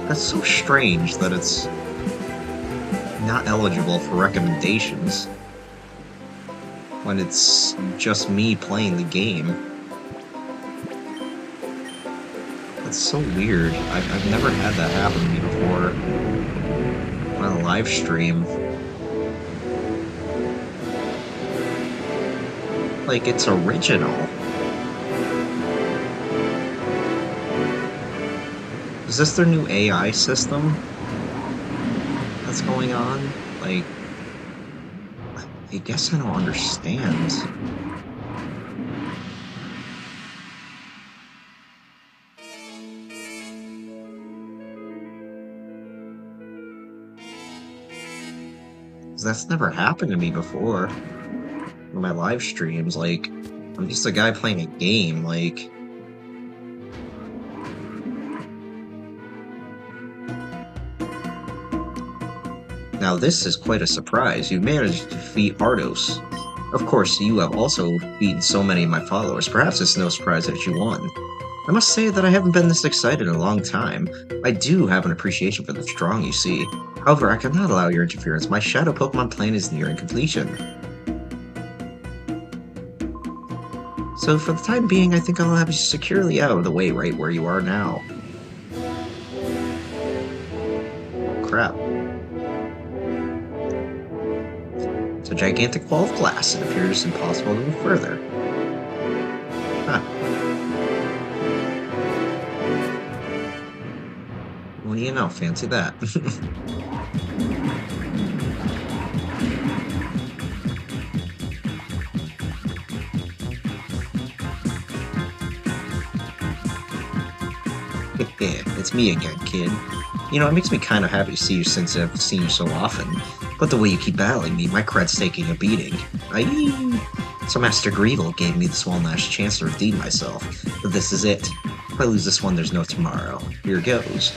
That's so strange that it's not eligible for recommendations when it's just me playing the game. That's so weird. I've never had that happen to me before on a live stream. Like, it's original. Is this their new AI system that's going on? Like, I guess I don't understand. That's never happened to me before. In my live streams, like, I'm just a guy playing a game, like... Now this is quite a surprise. You managed to defeat Ardos. Of course, you have also beaten so many of my followers. Perhaps it's no surprise that you won. I must say that I haven't been this excited in a long time. I do have an appreciation for the strong you see. However, I cannot allow your interference. My Shadow Pokemon plan is nearing completion. So for the time being, I think I'll have you securely out of the way right where you are now. Crap. It's a gigantic wall of glass. It appears impossible to move further. Huh. What do you know? Fancy that. Yeah, it's me again, kid. You know, it makes me kind of happy to see you since I've seen you so often. But the way you keep battling me, my cred's taking a beating. So Master Greedle gave me this one last chance to redeem myself. But this is it. If I lose this one, there's no tomorrow. Here goes.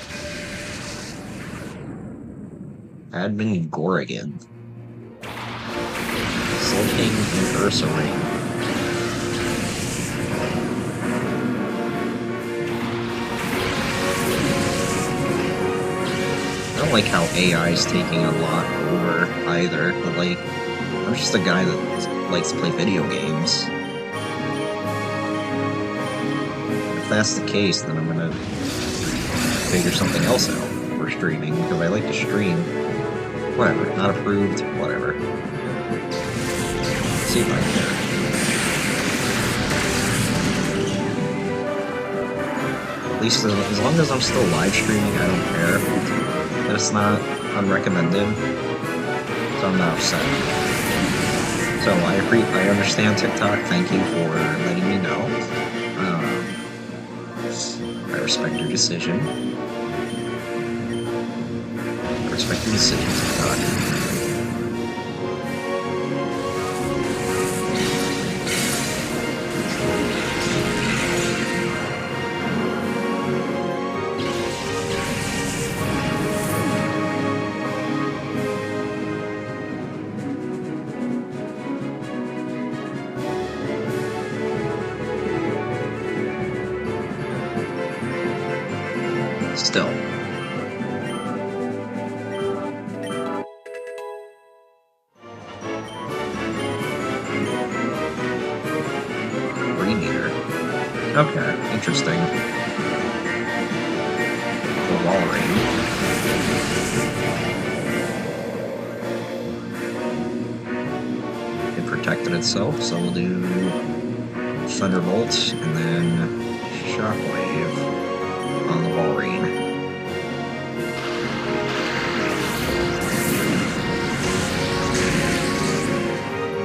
Admin Gorrigan. Sulking and Ursaring. don't like how AI is taking a lot over either, but like, I'm just a guy that likes to play video games. If that's the case, then I'm gonna figure something else out for streaming, because I like to stream. Whatever, not approved, whatever. Let's see if I care. At least as long as I'm still live streaming, I don't care that it's not unrecommended, so I'm not upset. So I understand TikTok. Thank you for letting me know. I respect your decision. I respect your decision, TikTok. Still. Meter. Okay, interesting. The wall ring. It protected itself, so we'll do Thunderbolt and then Shockwave on the Walrein.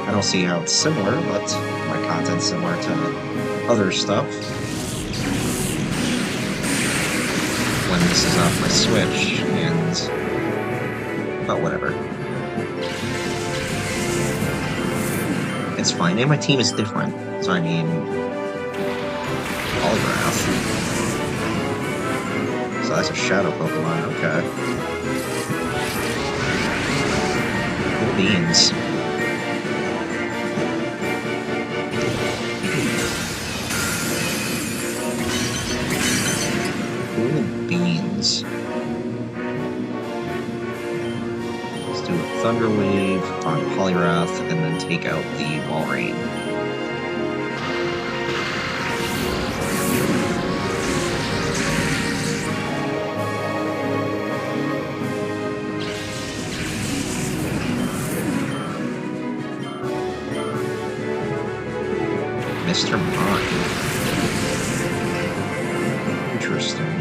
I don't see how it's similar, but my content's similar to other stuff. When this is off my Switch, and... but whatever. It's fine, and my team is different, so I mean... Holograph. So that's a Shadow Pokemon, okay. Cool beans. Beans. Let's do a Thunder Wave on Poliwrath and then take out the Walrein. Mr. Mime. Interesting.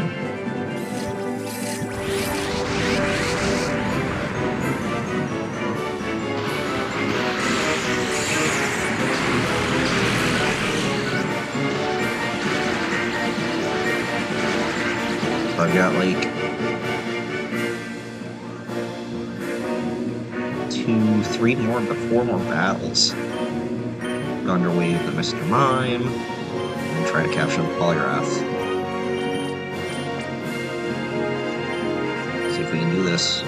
I've got like 4 more battles. Thunder Wave the Mr. Mime, and try to capture the Poliwrath. See if we can do this.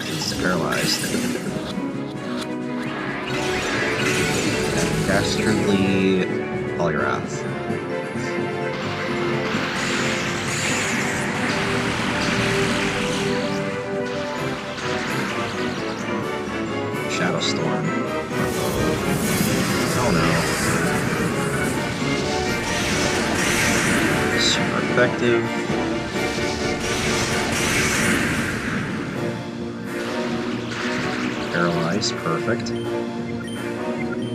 It's paralyzed. Dastardly Poliwrath. Shadow Storm. Oh no. Super effective. Paralyzed, perfect.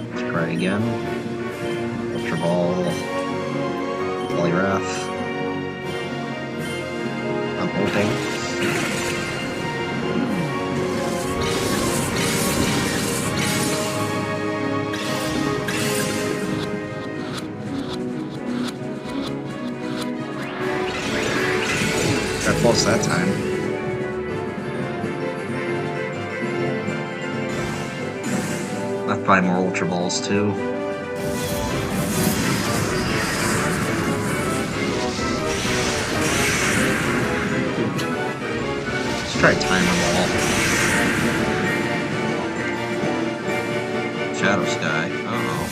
Let's try again. Ultra Ball. Poliwrath. I'm hoping. Got close that time. Left 5 more Ultra Balls too. Let's try Timer Ball. Shadow Sky. Uh-oh.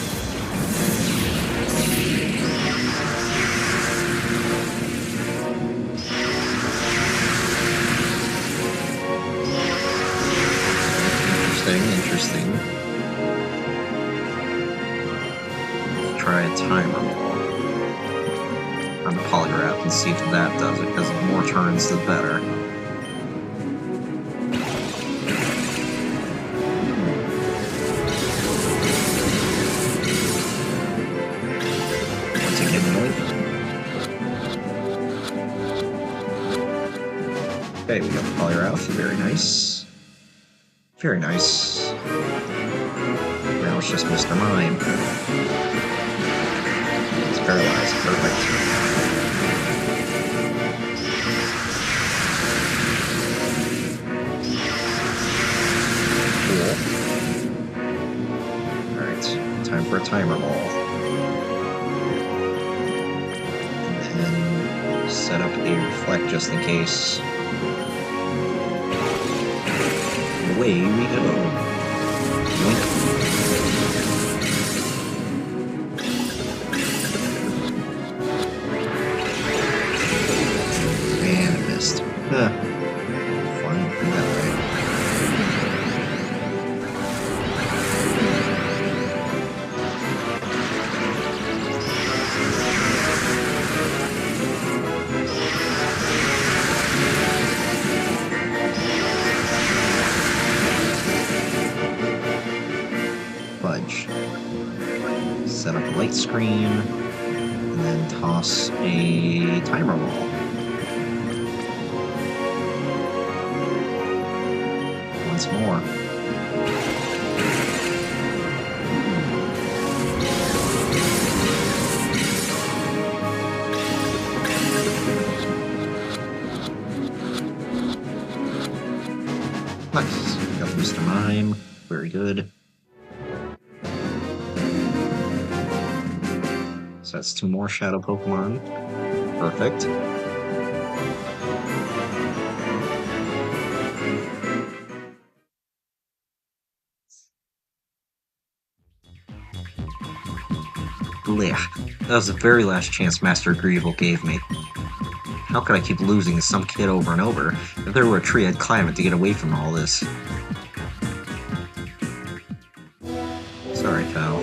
interesting. Try a timer ball on the polygraph and see if that does it, because the more turns, the better. Once again, okay, we got the polygraph. Very nice. Very nice. Now it's just Mr. Mime. It's paralyzed. Perfect. Cool. Alright, time for a timer ball. And then set up a reflect just in case. Away we go. Yoink. And it missed. Huh. Fine, that way. Fudge. Set up a light screen, and then toss a timer ball. Once more. Nice. Got Mr. Mime. Very good. So that's 2 more Shadow Pokemon. Perfect. Blech. That was the very last chance Master Greeble gave me. How could I keep losing to some kid over and over? If there were a tree, I'd climb it to get away from all this. Sorry, pal.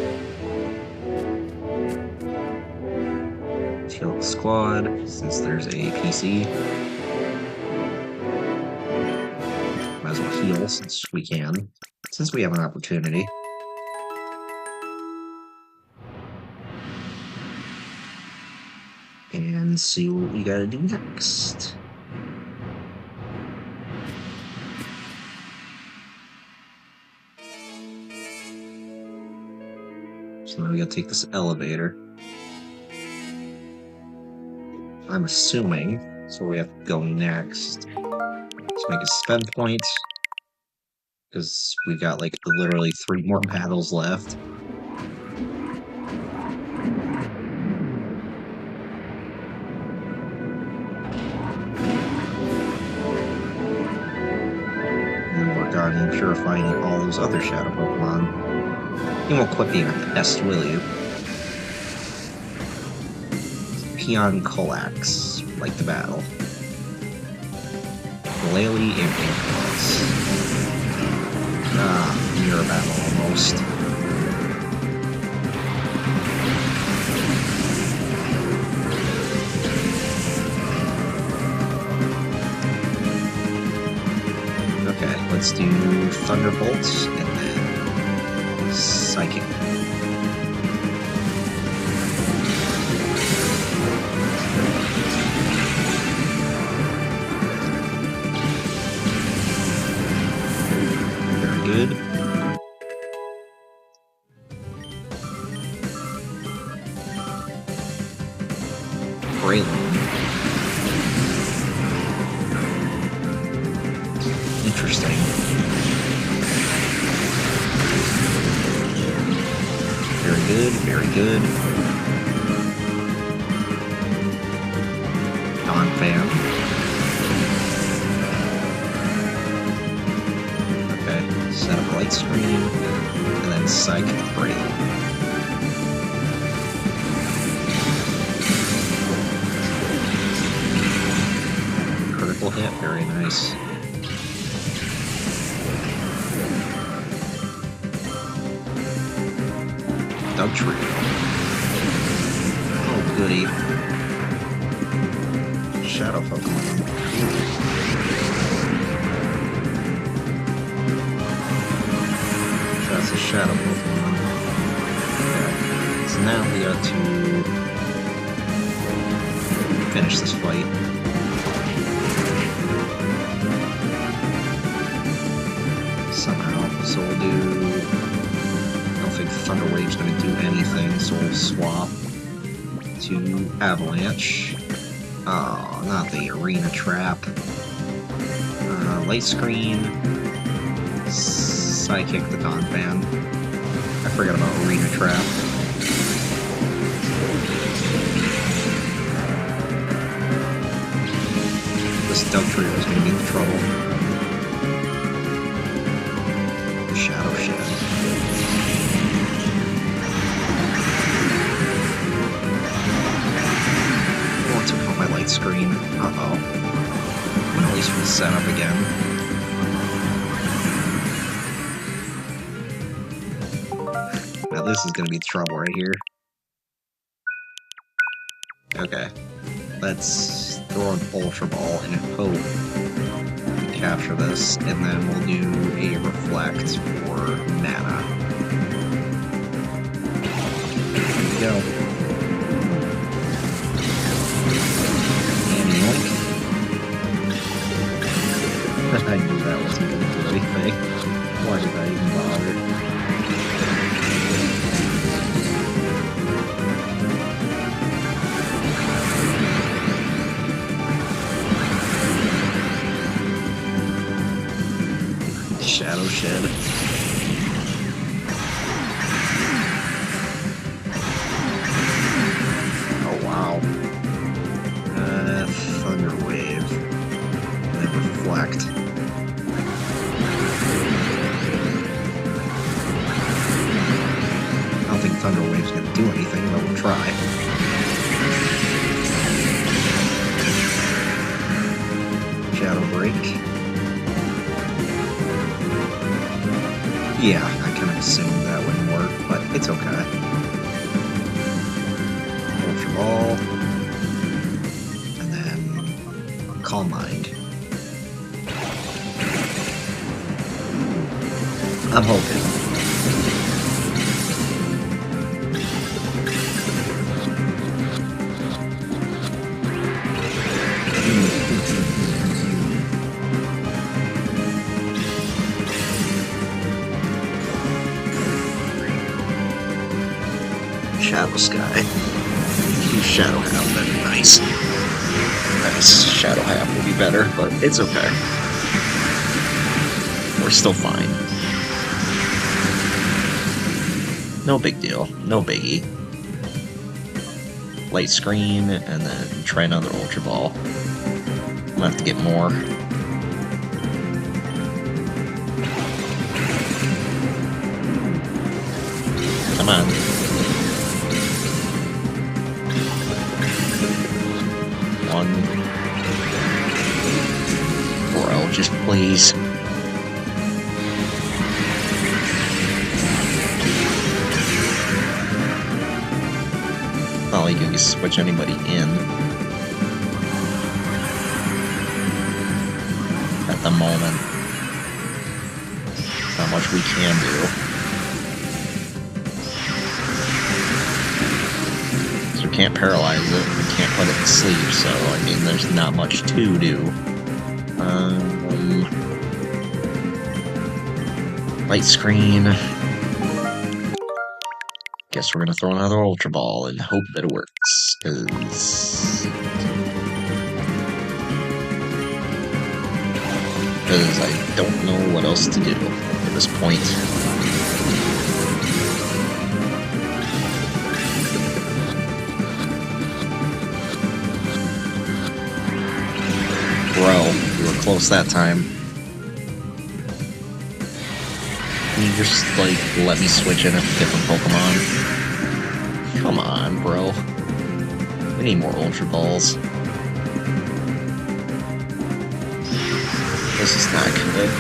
Heal the squad, since there's a PC. Might as well heal since we can. Since we have an opportunity. And see what we gotta do next. So now we gotta take this elevator. I'm assuming, so we have to go next. Let's make a spend point. Because we've got like literally 3 more battles left. And purifying all those other Shadow Pokemon. You won't quit being a pest, will you? Peon Colax, like the battle. Glalie and Inkmoths. Ah, mirror battle almost. Okay, let's do Thunderbolt and then Psychic. Very good. Braylon. Interesting. Very good, very good. Non-fan. Okay, set up light screen, and then Psychic Brain. Critical hit, very nice. Dugtree. Oh, goody. Shadow Pokemon. That's a Shadow Pokemon. Okay. So now we got to finish this fight. Somehow. So we'll do... I don't think Thunder Wave's gonna do anything, so we'll swap to Avalanche. Oh, not the Arena Trap. Light Screen. Psychic the Donphan. I forgot about Arena Trap. This Dugtree was gonna be in trouble. Shadow Shed. Oh, it took out my light screen. Uh-oh. I'm at least reset up again. Now this is gonna be trouble right here. Okay. Let's throw an Ultra Ball and hope we capture this, and then we'll do a Reflect for mana. There we go. And yoink. I knew that wasn't going to do anything. Why did I even bother? Shadow Shed. Oh wow. Thunder Wave. And then Reflect. I don't think Thunder Wave's gonna do anything, but we'll try. Shadow Break. Yeah, I kind of assumed that wouldn't work, but it's okay. Ultra Ball. And then Calm Mind. I'm hoping. Shadow Sky. Shadow Half, that'd be nice. Nice. Shadow Half will be better, but it's okay. We're still fine. No big deal. No biggie. Light Screen, and then try another Ultra Ball. I'm gonna have to get more. Come on. One. Bro, just please. Not like you can switch anybody in. At the moment. Not much we can do. So we can't paralyze it, we can't put it to sleep, so I mean there's not much to do. Light Screen. Guess we're gonna throw another Ultra Ball and hope that it works, because I don't know what else to do at this point. Bro, we were close that time. Can you just, like, let me switch in a different Pokemon? Come on, bro. We need more Ultra Balls. This is not good.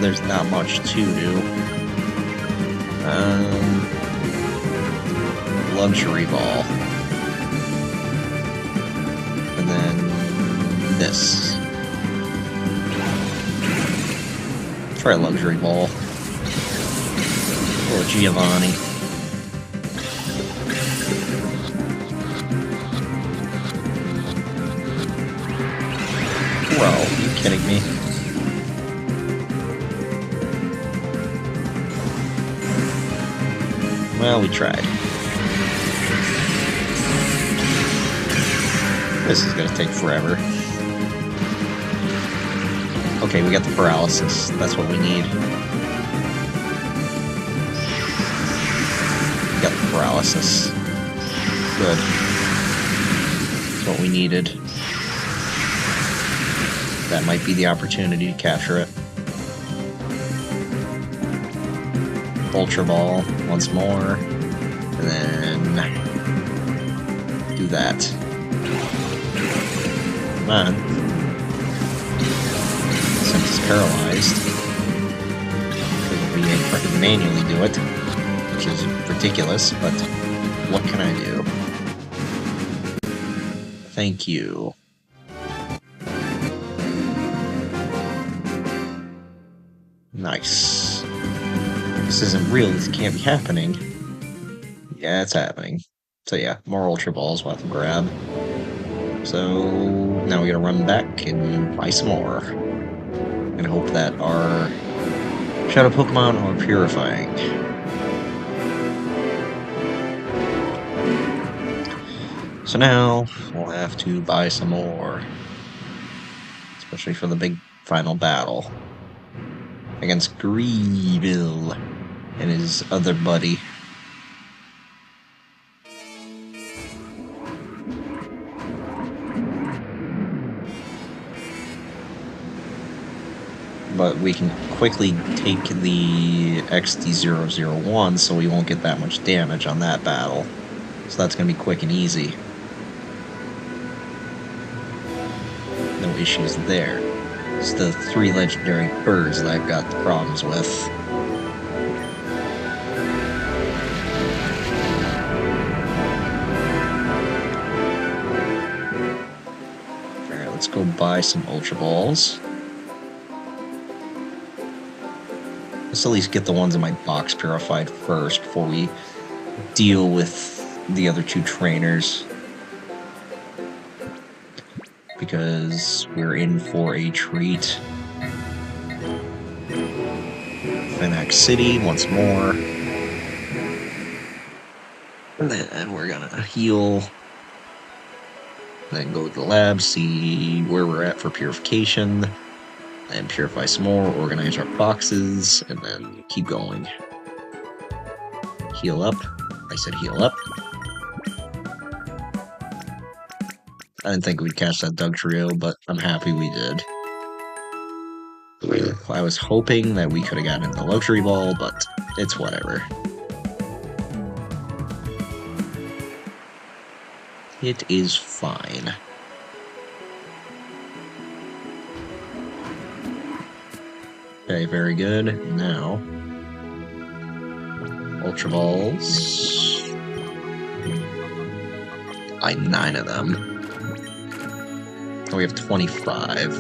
there's not much to do. Luxury ball. And then this. Try luxury ball. Or Giovanni. Bro, are you kidding me? Well, we tried. This is gonna take forever. Okay, we got the paralysis. That's what we need. We got the paralysis. Good. That's what we needed. That might be the opportunity to capture it. Ultra Ball once more. And then do that. Come on. Since it's paralyzed, we can manually do it, which is ridiculous, but what can I do? Thank you. Nice. This isn't real, this can't be happening. Yeah, it's happening. So yeah, more Ultra Balls we'll have to grab. So now we gotta run back and buy some more. And hope that our Shadow Pokemon are purifying. So now we'll have to buy some more. Especially for the big final battle. Against Greeville and his other buddy. But we can quickly take the XD001 so we won't get that much damage on that battle. So that's going to be quick and easy. No issues there. It's the 3 legendary birds that I've got the problems with. Alright, let's go buy some Ultra Balls. Let's at least get the ones in my box purified first before we deal with the other 2 trainers. Because we're in for a treat. Phoenix City once more. And then we're gonna heal. Then go to the lab, see where we're at for purification. And purify some more, organize our boxes, and then keep going. Heal up. I said heal up. I didn't think we'd catch that Dugtrio, but I'm happy we did. I was hoping that we could have gotten the Luxury Ball, but it's whatever. It is fine. Okay, very good. Now, Ultra Balls. I 9 of them. We have 25.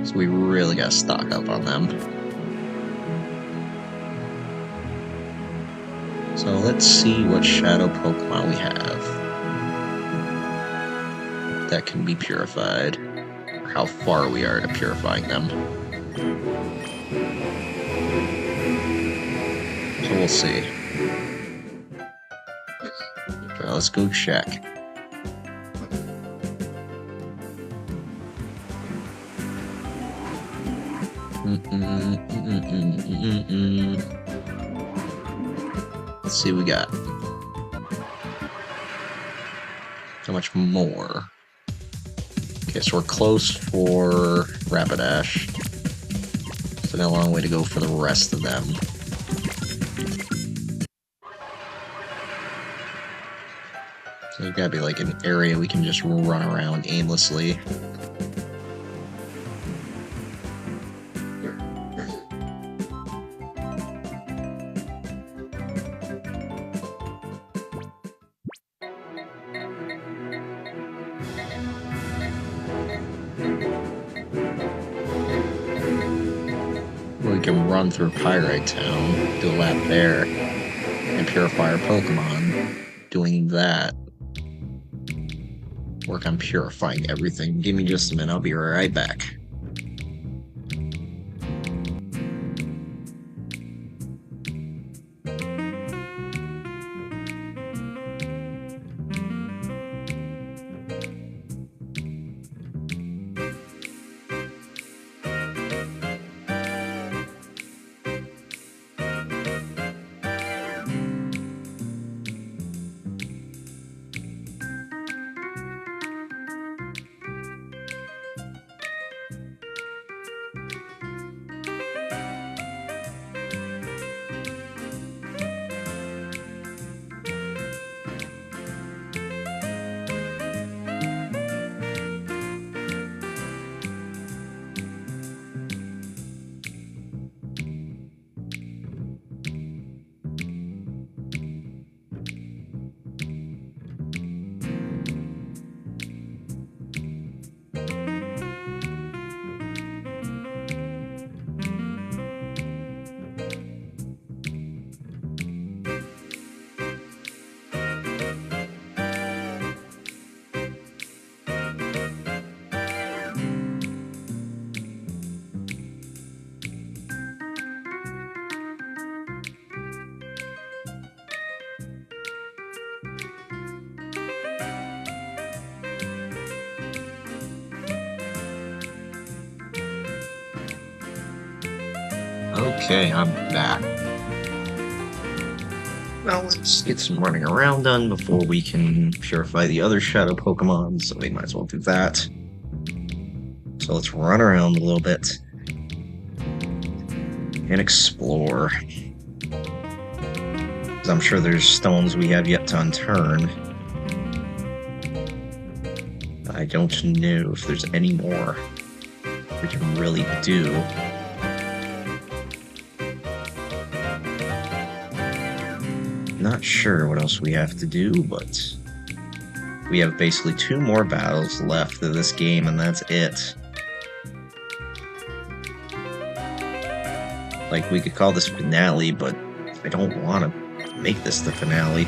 So we really gotta stock up on them. So let's see what Shadow Pokemon we have that can be purified. Or how far we are to purifying them. So we'll see. Okay, let's go check. Let's see what we got. How much more? Okay, so we're close for Rapidash. So now a long way to go for the rest of them. So there's gotta be like an area we can just run around aimlessly. we can run through Pyrite Town, do a lap there, and purify our Pokemon. Doing that. Work on purifying everything. Give me just a minute, I'll be right back. Okay, I'm back. Well, let's get some running around done before we can purify the other shadow Pokemon, so we might as well do that. So let's run around a little bit and explore. Because I'm sure there's stones we have yet to unturn. I don't know if there's any more we can really do. Not sure what else we have to do, but we have basically 2 more battles left of this game, and that's it. Like, we could call this finale, but I don't want to make this the finale.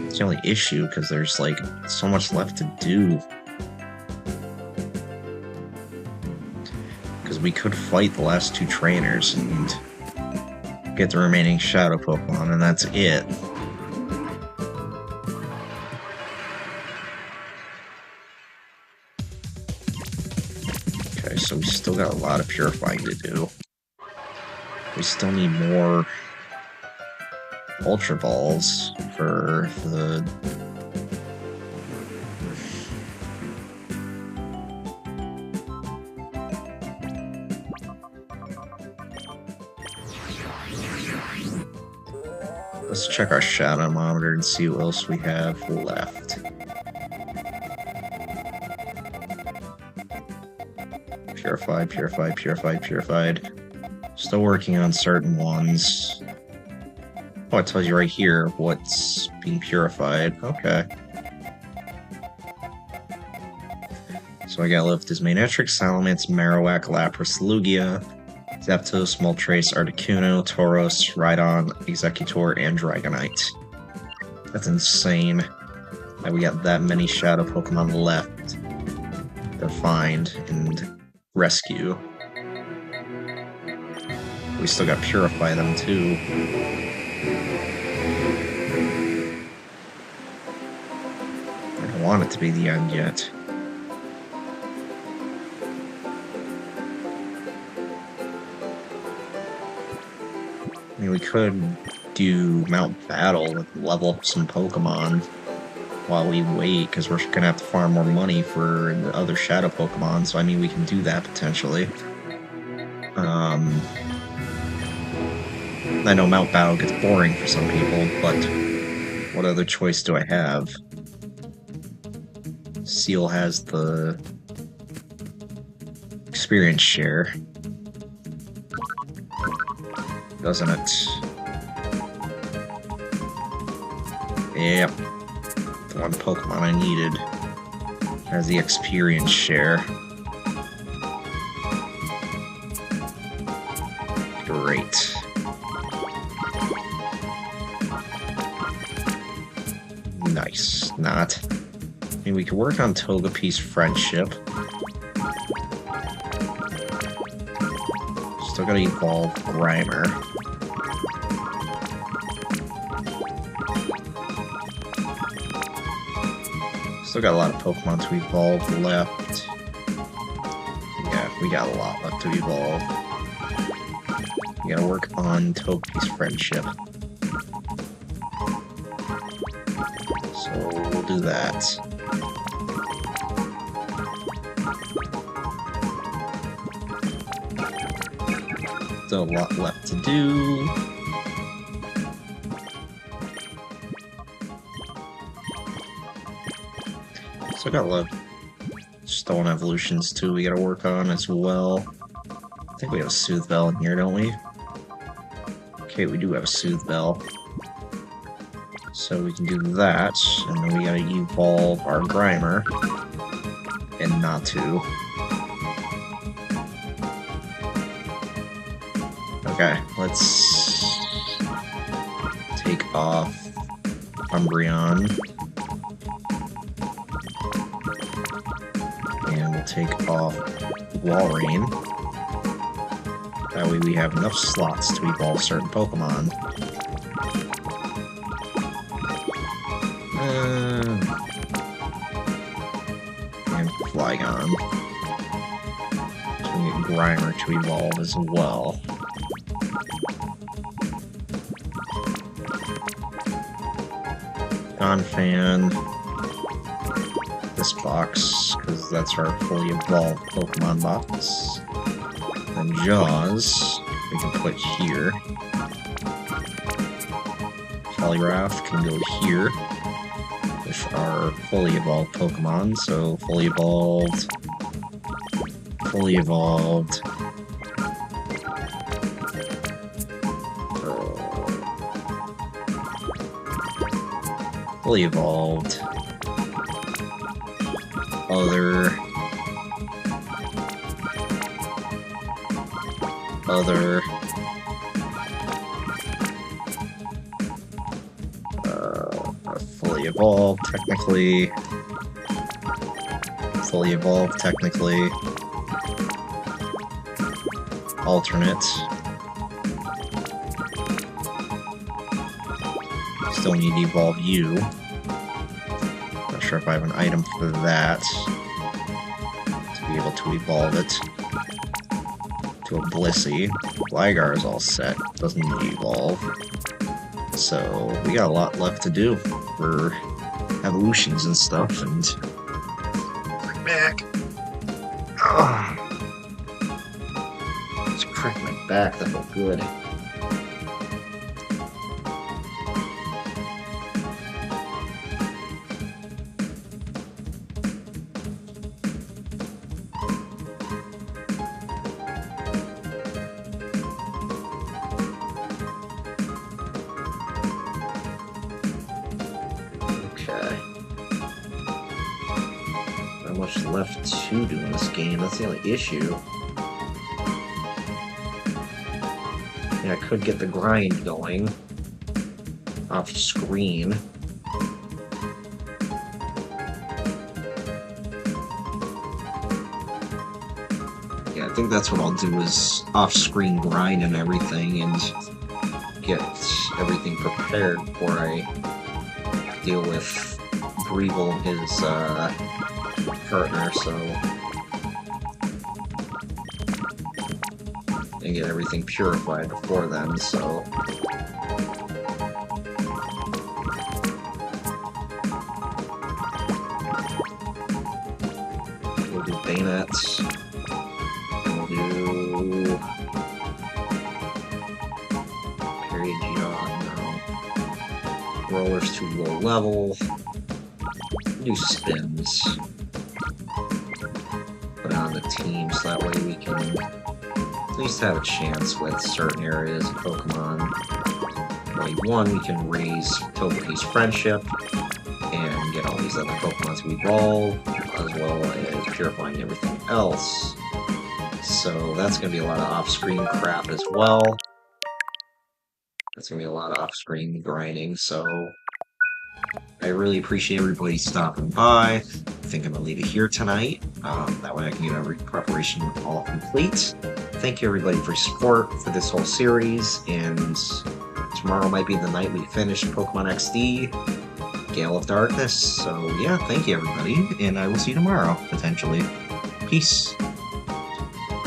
It's the only issue, because there's, like, so much left to do. Because we could fight the last 2 trainers and get the remaining shadow Pokemon, and that's it. Okay, so we still got a lot of purifying to do. We still need more Ultra Balls for the... Let's check our shadow monitor and see what else we have left. Purified, purified, purified, purified. Still working on certain ones. Oh, it tells you right here what's being purified. Okay. So I got left is Manectric, Salamence, Marowak, Lapras, Lugia, Zapdos, Moltres, Articuno, Tauros, Rhydon, Executor, and Dragonite. That's insane that we got that many shadow Pokemon left to find and rescue. We still got Purify them too. I don't want it to be the end yet. I mean, we could do Mount Battle and level up some Pokemon while we wait, because we're gonna have to farm more money for the other Shadow Pokemon, so I mean, we can do that potentially. I know Mount Battle gets boring for some people, but what other choice do I have? Seal has the experience share, doesn't it? Yep. The one Pokemon I needed has the experience share. Great. Nice. Not. I mean, we could work on Togepi's friendship. Still gotta evolve Grimer. Still got a lot of Pokemon to evolve left. Yeah, we got a lot left to evolve. We gotta work on Togepi's friendship. So we'll do that. Still a lot left to do. Still got a lot of stone evolutions too we gotta work on as well. I think we have a Soothe Bell in here, don't we? Okay, we do have a Soothe Bell. So we can do that, and then we gotta evolve our Grimer and Natu. Okay, let's take off Umbreon. And we'll take off Walrein. That way we have enough slots to evolve certain Pokemon. And Flygon. So we get Grimer to evolve as well. Donphan. This box, because that's our fully evolved Pokemon box. And Jaws, we can put here. Poliwrath can go here with our fully evolved Pokemon. So fully evolved, fully evolved. Fully evolved. Other. Fully evolved, technically. Fully evolved, technically. Alternate. Still need to evolve you. Not sure if I have an item for that. To be able to evolve it to a Blissey. Gligar is all set, doesn't need to evolve. So we got a lot left to do for evolutions and stuff, and bring back. Oh. Just crack my back, that felt good. Much left to do in this game. That's the only issue. Yeah, I could get the grind going off screen. Yeah, I think that's what I'll do, is off-screen grind and everything, and get everything prepared before I deal with Brevel and his partner, so and get everything purified before then, so we'll do Bayonets, and we'll do Perigeon, no. Roller's too low level, do Spins. On the team, so that way we can at least have a chance with certain areas of Pokemon. Way one, we can raise Togepi's friendship and get all these other Pokemon to evolve, as well as purifying everything else. So that's going to be a lot of off-screen crap as well. That's gonna be a lot of off-screen grinding, so I really appreciate everybody stopping by. I think I'm gonna leave it here tonight. That way I can get every preparation all complete. Thank you everybody for your support for this whole series, and tomorrow might be the night we finish Pokemon XD, Gale of Darkness. So yeah, thank you everybody, and I will see you tomorrow, potentially. Peace.